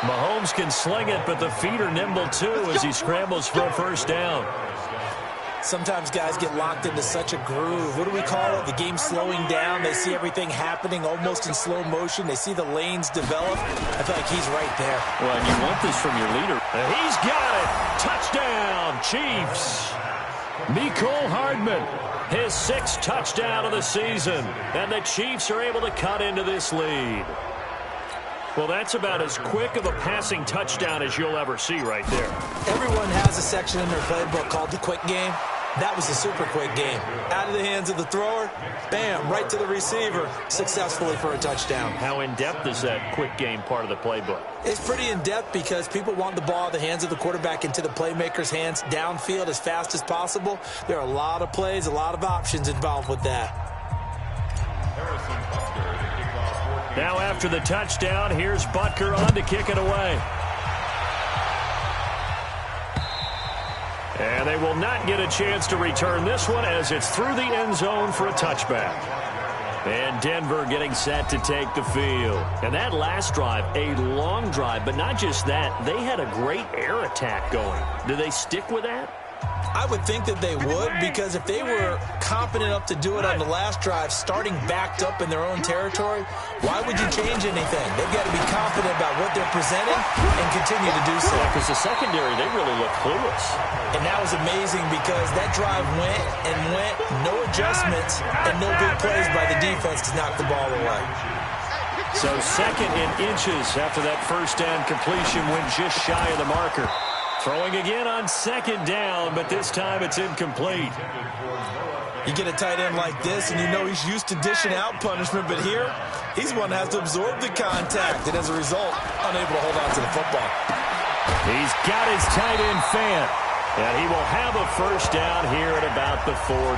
Mahomes can sling it, but the feet are nimble too as he scrambles for a first down. Sometimes guys get locked into such a groove. What do we call it? The game slowing down. They see everything happening almost in slow motion. They see the lanes develop. I feel like he's right there. Well, and you want this from your leader. And he's got it. Touchdown, Chiefs. Mecole Hardman, his 6th touchdown of the season. And the Chiefs are able to cut into this lead. Well, that's about as quick of a passing touchdown as you'll ever see right there. Everyone has a section in their playbook called the quick game. That was a super quick game. Out of the hands of the thrower, bam, right to the receiver, successfully for a touchdown. How in-depth is that quick game part of the playbook? It's pretty in-depth because people want the ball out of the hands of the quarterback into the playmaker's hands downfield as fast as possible. There are a lot of plays, a lot of options involved with that. Now after the touchdown, here's Butker on to kick it away. And they will not get a chance to return this one as it's through the end zone for a touchback. And Denver getting set to take the field. And that last drive, a long drive, but not just that. They had a great air attack going. Do they stick with that? I would think that they would, because if they were confident enough to do it on the last drive, starting backed up in their own territory, why would you change anything? They've got to be confident about what they're presenting and continue to do so. Yeah, because the secondary, they really look clueless. And that was amazing because that drive went and went, no adjustments, and no big plays by the defense to knock the ball away. So 2nd and inches after that first down completion went just shy of the marker. Throwing again on 2nd down, but this time it's incomplete. You get a tight end like this, and you know he's used to dishing out punishment, but here, he's one that has to absorb the contact, and as a result, unable to hold on to the football. He's got his tight end fan, and he will have a first down here at about the 40.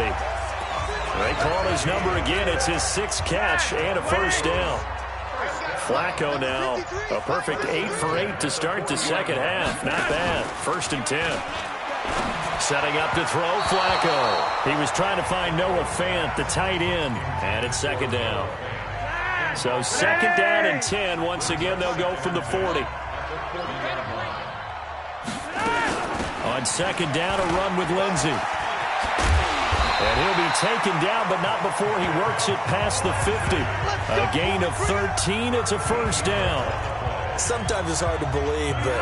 They call his number again. It's his 6th catch and a first down. Flacco now, a perfect 8 for 8 to start the second half. Not bad. 1st and 10. Setting up to throw, Flacco. He was trying to find Noah Fant, the tight end, and it's 2nd down. So 2nd down and 10. Once again, they'll go from the 40. On 2nd down, a run with Lindsey. And he'll be taken down, but not before he works it past the 50. A gain of 13. It's a first down. Sometimes it's hard to believe, but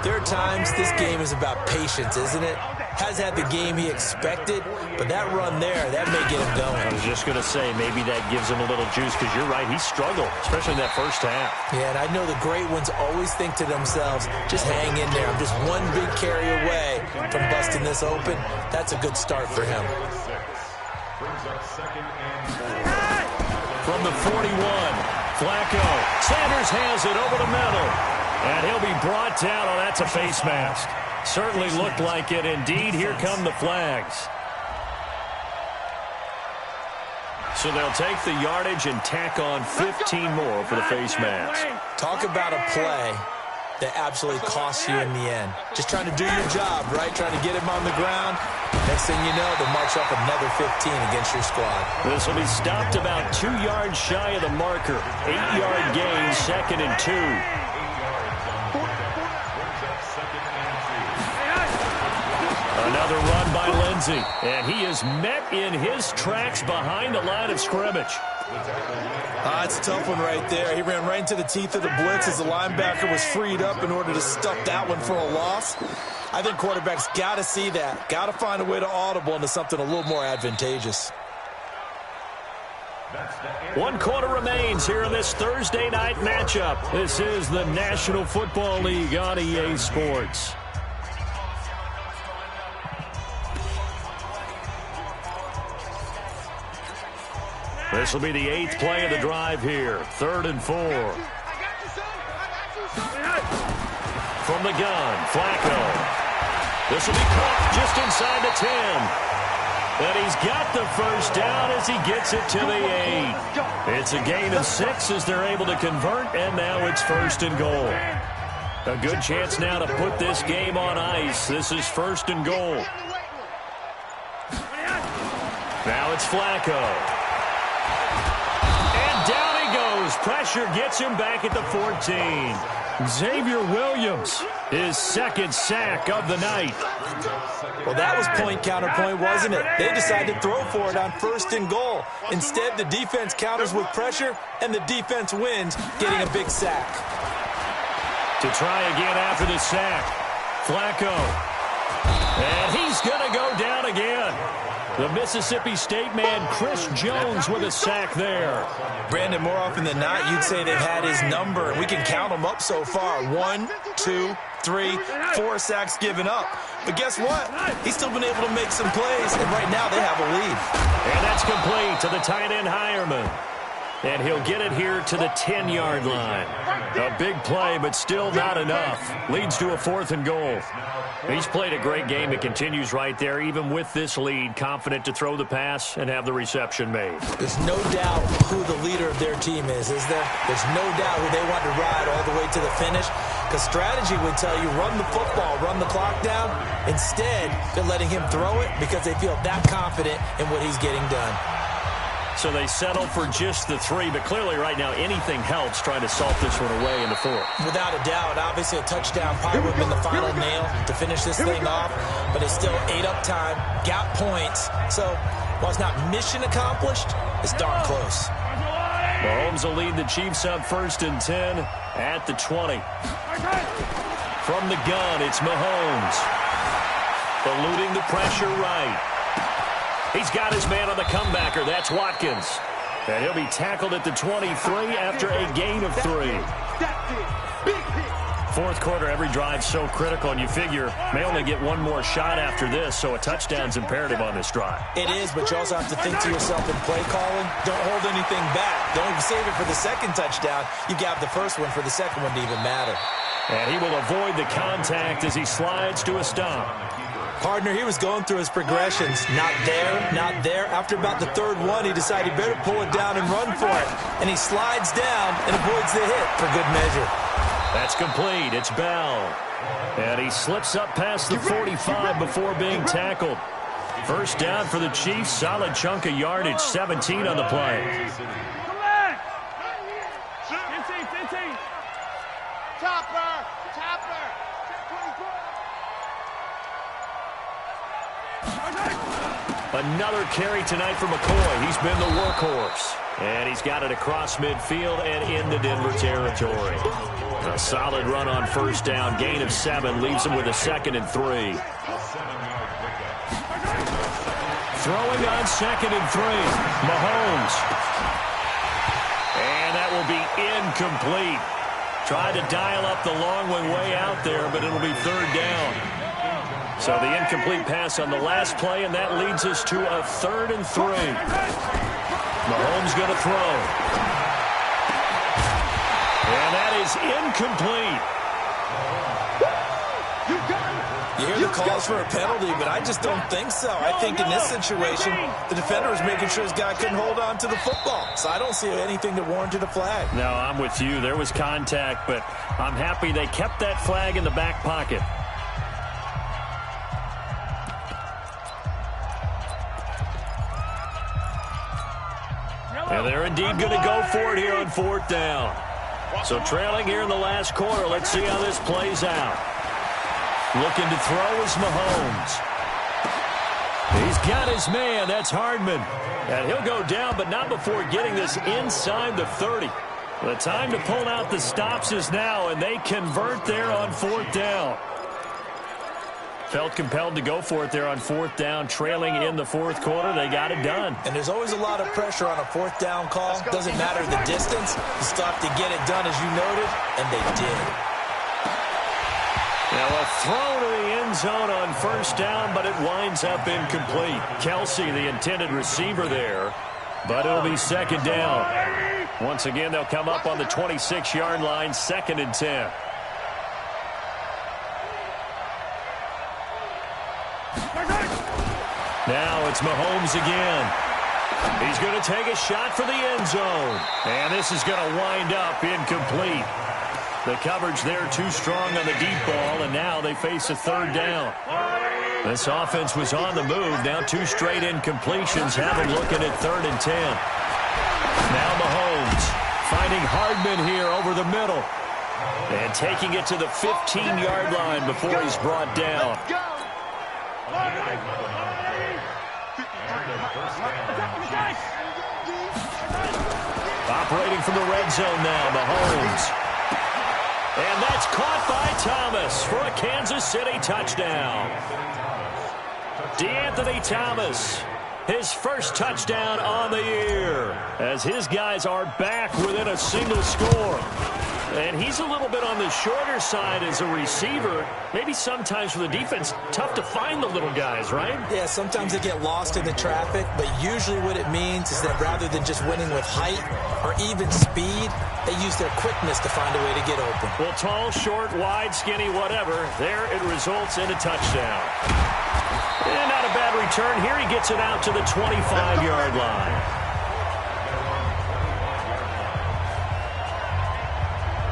there are times this game is about patience, isn't it? Has had the game he expected, but that run there, that may get him going. I was just going to say, maybe that gives him a little juice, because you're right, he struggled, especially in that first half. Yeah, and I know the great ones always think to themselves, just hang in there. I'm just one big carry away from busting this open. That's a good start for him. From the 41, Flacco. Sanders has it over the middle. And he'll be brought down. Oh, that's a face mask. Certainly looked like it. Indeed, here come the flags. So they'll take the yardage and tack on 15 more for the face mask. Talk about a play that absolutely costs you in the end. Just trying to do your job, right? Trying to get him on the ground. Next thing you know, they'll march up another 15 against your squad. This will be stopped about 2 yards shy of the marker. 8-yard gain, 2nd and 2. Another run by Lindsey, and he is met in his tracks behind the line of scrimmage. It's a tough one right there. He ran right into the teeth of the blitz as the linebacker was freed up in order to stuff that one for a loss. I think quarterbacks got to see that. Got to find a way to audible into something a little more advantageous. 1 quarter remains here in this Thursday night matchup. This is the National Football League on EA Sports. This will be the 8th play of the drive here. 3rd and 4. From the gun, Flacco. This will be caught just inside the 10. And he's got the first down as he gets it to the 8. It's a gain of 6 as they're able to convert, and now it's 1st and goal. A good chance now to put this game on ice. This is 1st and goal. Now it's Flacco. Pressure gets him back at the 14. Xavier Williams, his 2nd sack of the night. Well, that was point counterpoint, wasn't it? They decided to throw for it on 1st and goal. Instead, the defense counters with pressure, and the defense wins, getting a big sack. To try again after the sack, Flacco. And he's going to go down again. The Mississippi State man, Chris Jones, with a sack there. Brandon, more often than not, you'd say they've had his number, and we can count them up so far. 1, 2, 3, 4 sacks given up. But guess what? He's still been able to make some plays, and right now they have a lead. And that's complete to the tight end Hireman. And he'll get it here to the 10-yard line. A big play, but still not enough. Leads to a 4th and goal. He's played a great game. It continues right there, even with this lead, confident to throw the pass and have the reception made. There's no doubt who the leader of their team is there? There's no doubt who they want to ride all the way to the finish, because strategy would tell you run the football, run the clock down. Instead, they're letting him throw it because they feel that confident in what he's getting done. So they settle for just the 3, but clearly right now anything helps trying to salt this one away in the 4th. Without a doubt, obviously a touchdown probably would have been the final nail to finish this thing off, but it's still ate up time, got points. So while it's not mission accomplished, it's darn close. Mahomes will lead the Chiefs up 1st and 10 at the 20. From the gun, it's Mahomes. Eluding the pressure right. He's got his man on the comebacker. That's Watkins. And he'll be tackled at the 23 after a gain of 3. 4th quarter, every drive so critical, and you figure may only get one more shot after this, so a touchdown's imperative on this drive. It is, but you also have to think to yourself in play calling, don't hold anything back. Don't even save it for the second touchdown. You got the first one for the second one to even matter. And he will avoid the contact as he slides to a stop. Partner, he was going through his progressions. Not there, not there. After about the 3rd one, he decided he better pull it down and run for it. And he slides down and avoids the hit for good measure. That's complete. It's Bell. And he slips up past the 45 before being tackled. 1st down for the Chiefs. Solid chunk of yardage. 17 on the play. Another carry tonight for McCoy. He's been the workhorse. And he's got it across midfield and into Denver territory. A solid run on 1st down. Gain of 7 leaves him with a 2nd and 3. Throwing on 2nd and 3. Mahomes. And that will be incomplete. Tried to dial up the long way out there, but it'll be 3rd down. So the incomplete pass on the last play, and that leads us to a 3rd and 3. Mahomes going to throw. And that is incomplete. You hear the calls for a penalty, but I just don't think so. I think in this situation, the defender was making sure his guy couldn't hold on to the football. So I don't see anything that warranted a flag. No, I'm with you. There was contact, but I'm happy they kept that flag in the back pocket. And they're indeed going to go for it here on 4th down. So trailing here in the last quarter. Let's see how this plays out. Looking to throw is Mahomes. He's got his man. That's Hardman. And he'll go down, but not before getting this inside the 30. The time to pull out the stops is now, and they convert there on 4th down. Felt compelled to go for it there on 4th down, trailing in the 4th quarter. They got it done. And there's always a lot of pressure on a 4th down call. Doesn't matter the distance. You still have to get it done, as you noted, and they did. Now a throw to the end zone on 1st down, but it winds up incomplete. Kelsey, the intended receiver there, but it'll be 2nd down. Once again, they'll come up on the 26-yard line, 2nd and 10. Now it's Mahomes again. He's going to take a shot for the end zone. And this is going to wind up incomplete. The coverage there too strong on the deep ball, and now they face a 3rd down. This offense was on the move. Now 2 straight incompletions have them looking at 3rd and 10. Now Mahomes finding Hardman here over the middle. And taking it to the 15-yard line before he's brought down. Operating from the red zone now, Mahomes. And that's caught by Thomas for a Kansas City touchdown. DeAnthony Thomas, his first touchdown on the year, as his guys are back within a single score. And he's a little bit on the shorter side as a receiver. Maybe sometimes for the defense, tough to find the little guys, right? Yeah, sometimes they get lost in the traffic, but usually what it means is that rather than just winning with height or even speed, they use their quickness to find a way to get open. Well, tall, short, wide, skinny, whatever, there it results in a touchdown. And not a bad return. Here he gets it out to the 25-yard line.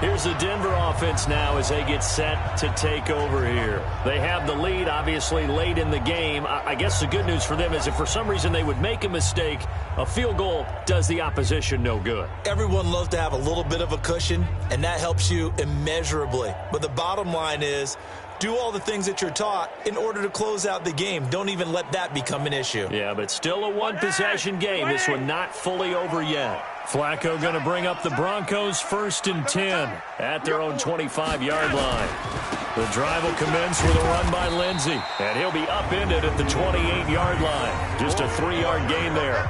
Here's the Denver offense now as they get set to take over here. They have the lead, obviously, late in the game. I guess the good news for them is if for some reason they would make a mistake, a field goal does the opposition no good. Everyone loves to have a little bit of a cushion, and that helps you immeasurably. But the bottom line is, do all the things that you're taught in order to close out the game. Don't even let that become an issue. Yeah, but still a one-possession game. This one not fully over yet. Flacco going to bring up the Broncos 1st and 10 at their own 25-yard line. The drive will commence with a run by Lindsey, and he'll be upended at the 28-yard line. Just a 3-yard gain there.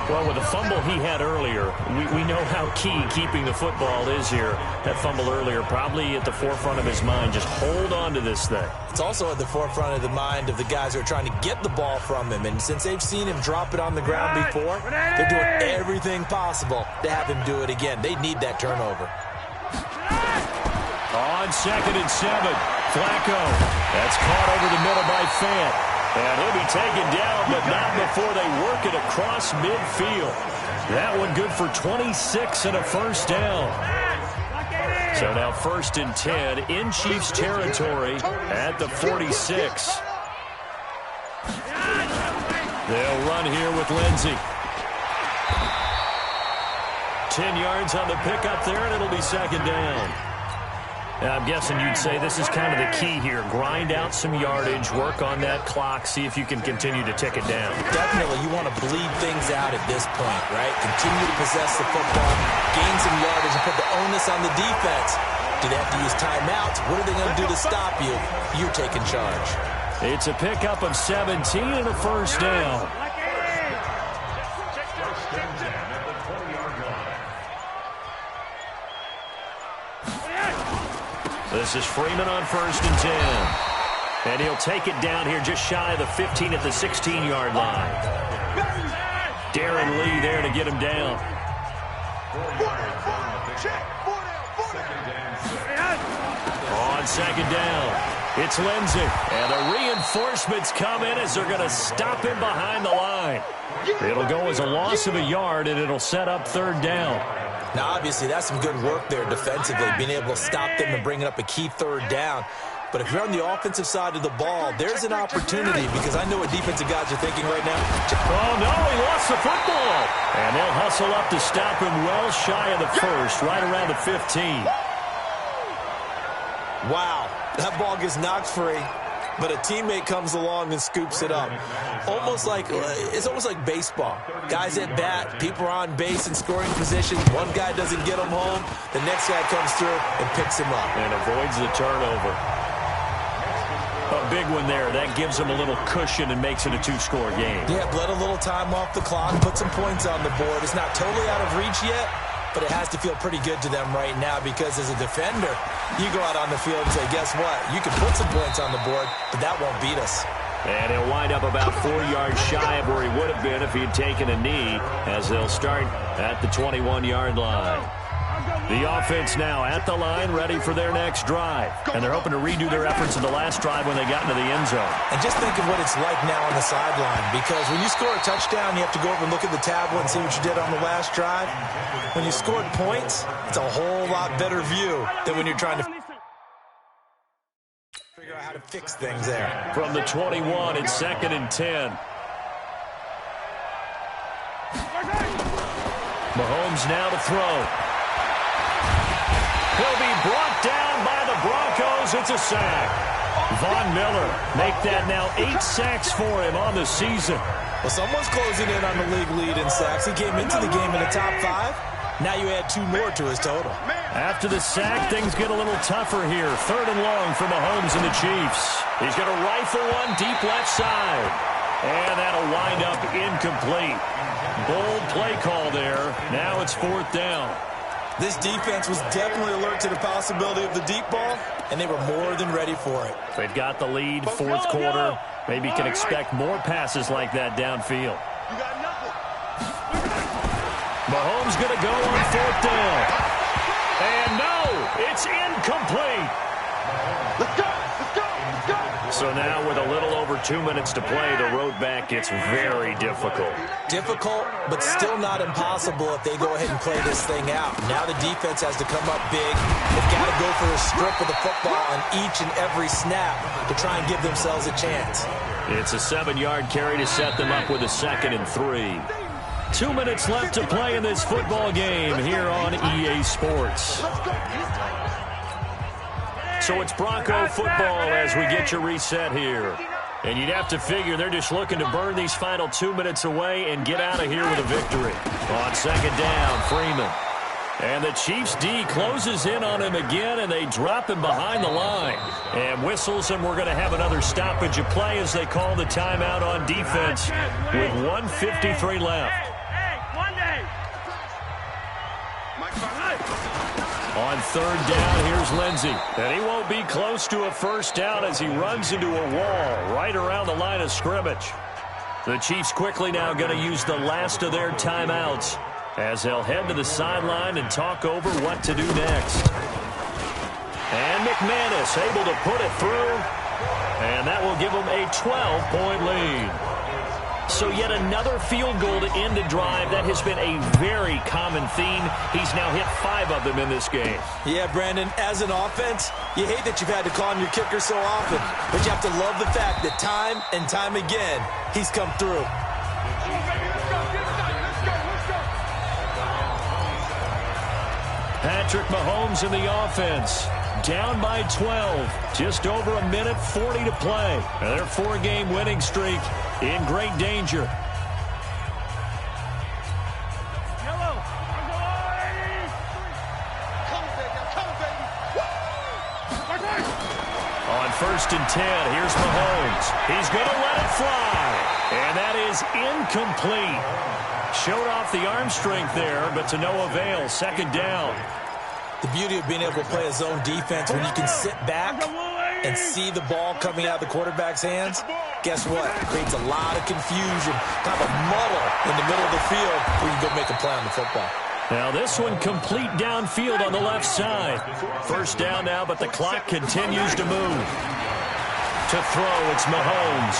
Well, with the fumble he had earlier, we know how key keeping the football is here. That fumble earlier probably at the forefront of his mind. Just hold on to this thing. It's also at the forefront of the mind of the guys who are trying to get the ball from him. And since they've seen him drop it on the ground before, they're doing everything possible to have him do it again. They need that turnover. On 2nd and 7, Flacco. That's caught over the middle by Fant. And he'll be taken down, but not before they work it across midfield. That one good for 26 and a first down. So now 1st and 10 in Chiefs territory at the 46. They'll run here with Lindsey. 10 yards on the pickup there, and it'll be 2nd down. I'm guessing you'd say this is kind of the key here. Grind out some yardage, work on that clock, see if you can continue to tick it down. Definitely, you want to bleed things out at this point, right? Continue to possess the football, gain some yardage, and put the onus on the defense. Do they have to use timeouts? What are they going to do to stop you? You're taking charge. It's a pickup of 17 and a first down. This is Freeman on 1st and 10. And he'll take it down here just shy of the 15 at the 16-yard line. Darren Lee there to get him down. On 2nd down, it's Lindsey. And the reinforcements come in as they're going to stop him behind the line. It'll go as a loss of a yard, and it'll set up 3rd down. Now, obviously, that's some good work there defensively, being able to stop them and bringing up a key 3rd down. But if you're on the offensive side of the ball, there's an opportunity, because I know what defensive guys are thinking right now. Oh, no, he lost the football. And they'll hustle up to stop him well shy of the 1st, right around the 15. Wow, that ball gets knocked free, but a teammate comes along and scoops it up. It's almost like baseball. Guys at bat, people are on base in scoring position. One guy doesn't get him home. The next guy comes through and picks him up. And avoids the turnover. A big one there. That gives them a little cushion and makes it a 2-score game. Yeah, bled a little time off the clock, put some points on the board. It's not totally out of reach yet, but it has to feel pretty good to them right now, because as a defender, you go out on the field and say, guess what? You can put some points on the board, but that won't beat us. And he'll wind up about 4 yards shy of where he would have been if he had taken a knee, as they'll start at the 21-yard line. The offense now at the line, ready for their next drive. And they're hoping to redo their efforts in the last drive when they got into the end zone. And just think of what it's like now on the sideline, because when you score a touchdown, you have to go over and look at the tablet and see what you did on the last drive. When you scored points, it's a whole lot better view than when you're trying to figure out how to fix things there. From the 21, it's 2nd and 10. Mahomes now to throw. He'll be brought down by the Broncos. It's a sack. Von Miller make that now 8 sacks for him on the season. Well, someone's closing in on the league lead in sacks. He came into the game in the top 5. Now you add 2 more to his total. After the sack, things get a little tougher here. 3rd and long for Mahomes and the Chiefs. He's going to rifle one deep left side. And that'll wind up incomplete. Bold play call there. Now it's 4th down. This defense was definitely alert to the possibility of the deep ball, and they were more than ready for it. They've got the lead, 4th quarter. Maybe can expect more passes like that downfield. Mahomes going to go on 4th down. And no, it's incomplete. Let's go, let's go, let's go. So now with a little over 2 minutes to play, the road back gets very difficult. Difficult, but still not impossible if they go ahead and play this thing out. Now the defense has to come up big. They've got to go for a strip of the football on each and every snap to try and give themselves a chance. It's a 7-yard carry to set them up with a 2nd and 3. 2 minutes left to play in this football game here on EA Sports. So it's Bronco football as we get you reset here. And you'd have to figure they're just looking to burn these final 2 minutes away and get out of here with a victory. On 2nd down, Freeman. And the Chiefs' D closes in on him again, and they drop him behind the line. And whistles, and we're going to have another stoppage of play as they call the timeout on defense with 1:53 left. On 3rd down, here's Lindsey. And he won't be close to a 1st down as he runs into a wall right around the line of scrimmage. The Chiefs quickly now going to use the last of their timeouts as they'll head to the sideline and talk over what to do next. And McManus able to put it through, and that will give them a 12-point lead. So yet another field goal to end a drive. That has been a very common theme. He's now hit 5 of them in this game. Yeah, Brandon, as an offense, you hate that you've had to call on your kicker so often, but you have to love the fact that time and time again, he's come through. Patrick Mahomes in the offense. Down by 12. Just over a minute 40 to play. And their 4-game winning streak in great danger. On 1st and 10, here's Mahomes. He's going to let it fly. And that is incomplete. Showed off the arm strength there, but to no avail. 2nd down. The beauty of being able to play a zone defense when you can sit back and see the ball coming out of the quarterback's hands, guess what? It creates a lot of confusion, kind of a muddle in the middle of the field where you can go make a play on the football. Now this one complete downfield on the left side. 1st down now, but the clock continues to move. To throw, it's Mahomes.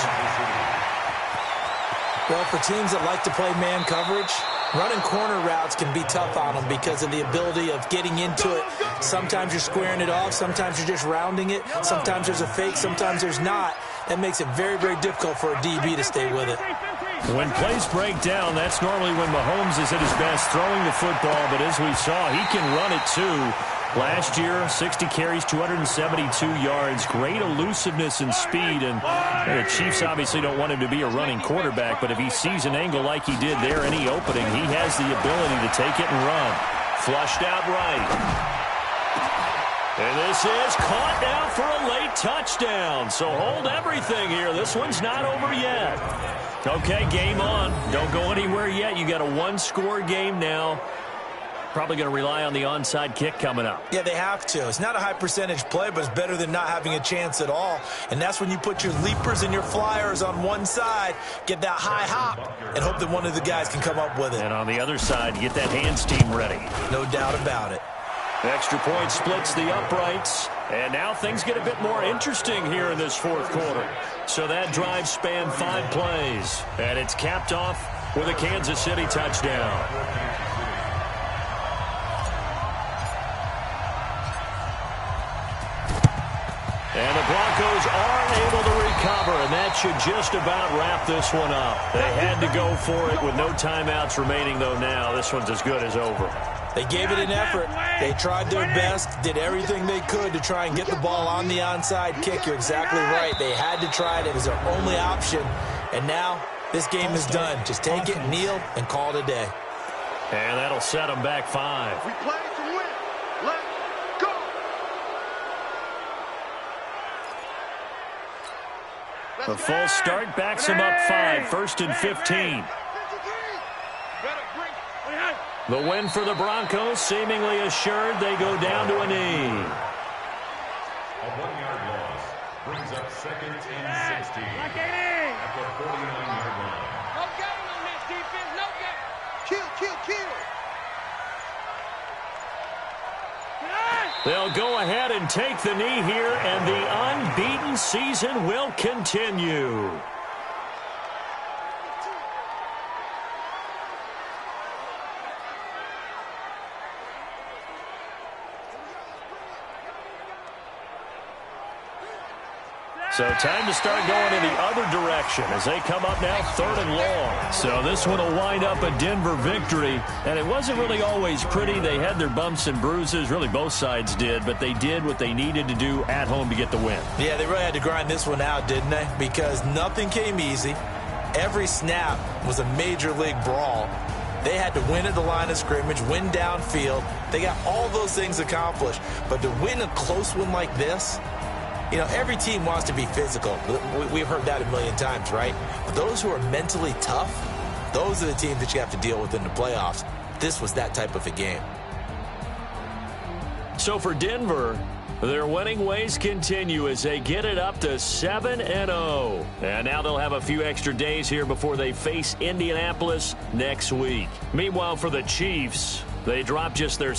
Well, for teams that like to play man coverage, running corner routes can be tough on them because of the ability of getting into it. Sometimes you're squaring it off. Sometimes you're just rounding it. Sometimes there's a fake. Sometimes there's not. That makes it very, very difficult for a DB to stay with it. When plays break down, that's normally when Mahomes is at his best throwing the football. But as we saw, he can run it too. Last year, 60 carries, 272 yards, great elusiveness and speed. And the Chiefs obviously don't want him to be a running quarterback, but if he sees an angle like he did there, any opening, he has the ability to take it and run. Flushed out right. And this is caught now for a late touchdown. So hold everything here. This one's not over yet. Okay, game on. Don't go anywhere yet. You got a 1-score game now. Probably going to rely on the onside kick coming up. Yeah, they have to. It's not a high percentage play, but it's better than not having a chance at all. And that's when you put your leapers and your flyers on one side, get that high hop, and hope that one of the guys can come up with it. And on the other side, get that hands team ready. No doubt about it. Extra point splits the uprights. And now things get a bit more interesting here in this 4th quarter. So that drive spanned 5 plays. And it's capped off with a Kansas City touchdown. And the Broncos are able to recover, and that should just about wrap this one up. They had to go for it with no timeouts remaining, though now. This one's as good as over. They gave it an effort. They tried their best, did everything they could to try and get the ball on the onside kick. You're exactly right. They had to try it. It was their only option. And now this game is done. Just take it, kneel, and call it a day. And that'll set them back 5. We play to win. Let's go. The full start backs them up 5, 1st and 15. The win for the Broncos seemingly assured. They go down to a knee. A 1-yard loss brings up 2nd and 16 at the 49-yard line. No game on this defense. No game. Kill. They'll go ahead and take the knee here, and the unbeaten season will continue. So time to start going in the other direction as they come up now 3rd and long. So this one will wind up a Denver victory. And it wasn't really always pretty. They had their bumps and bruises. Really, both sides did. But they did what they needed to do at home to get the win. Yeah, they really had to grind this one out, didn't they? Because nothing came easy. Every snap was a major league brawl. They had to win at the line of scrimmage, win downfield. They got all those things accomplished. But to win a close one like this, you know, every team wants to be physical. We've heard that a million times, right? But those who are mentally tough, those are the teams that you have to deal with in the playoffs. This was that type of a game. So for Denver, their winning ways continue as they get it up to 7-0. And now they'll have a few extra days here before they face Indianapolis next week. Meanwhile, for the Chiefs, they drop just their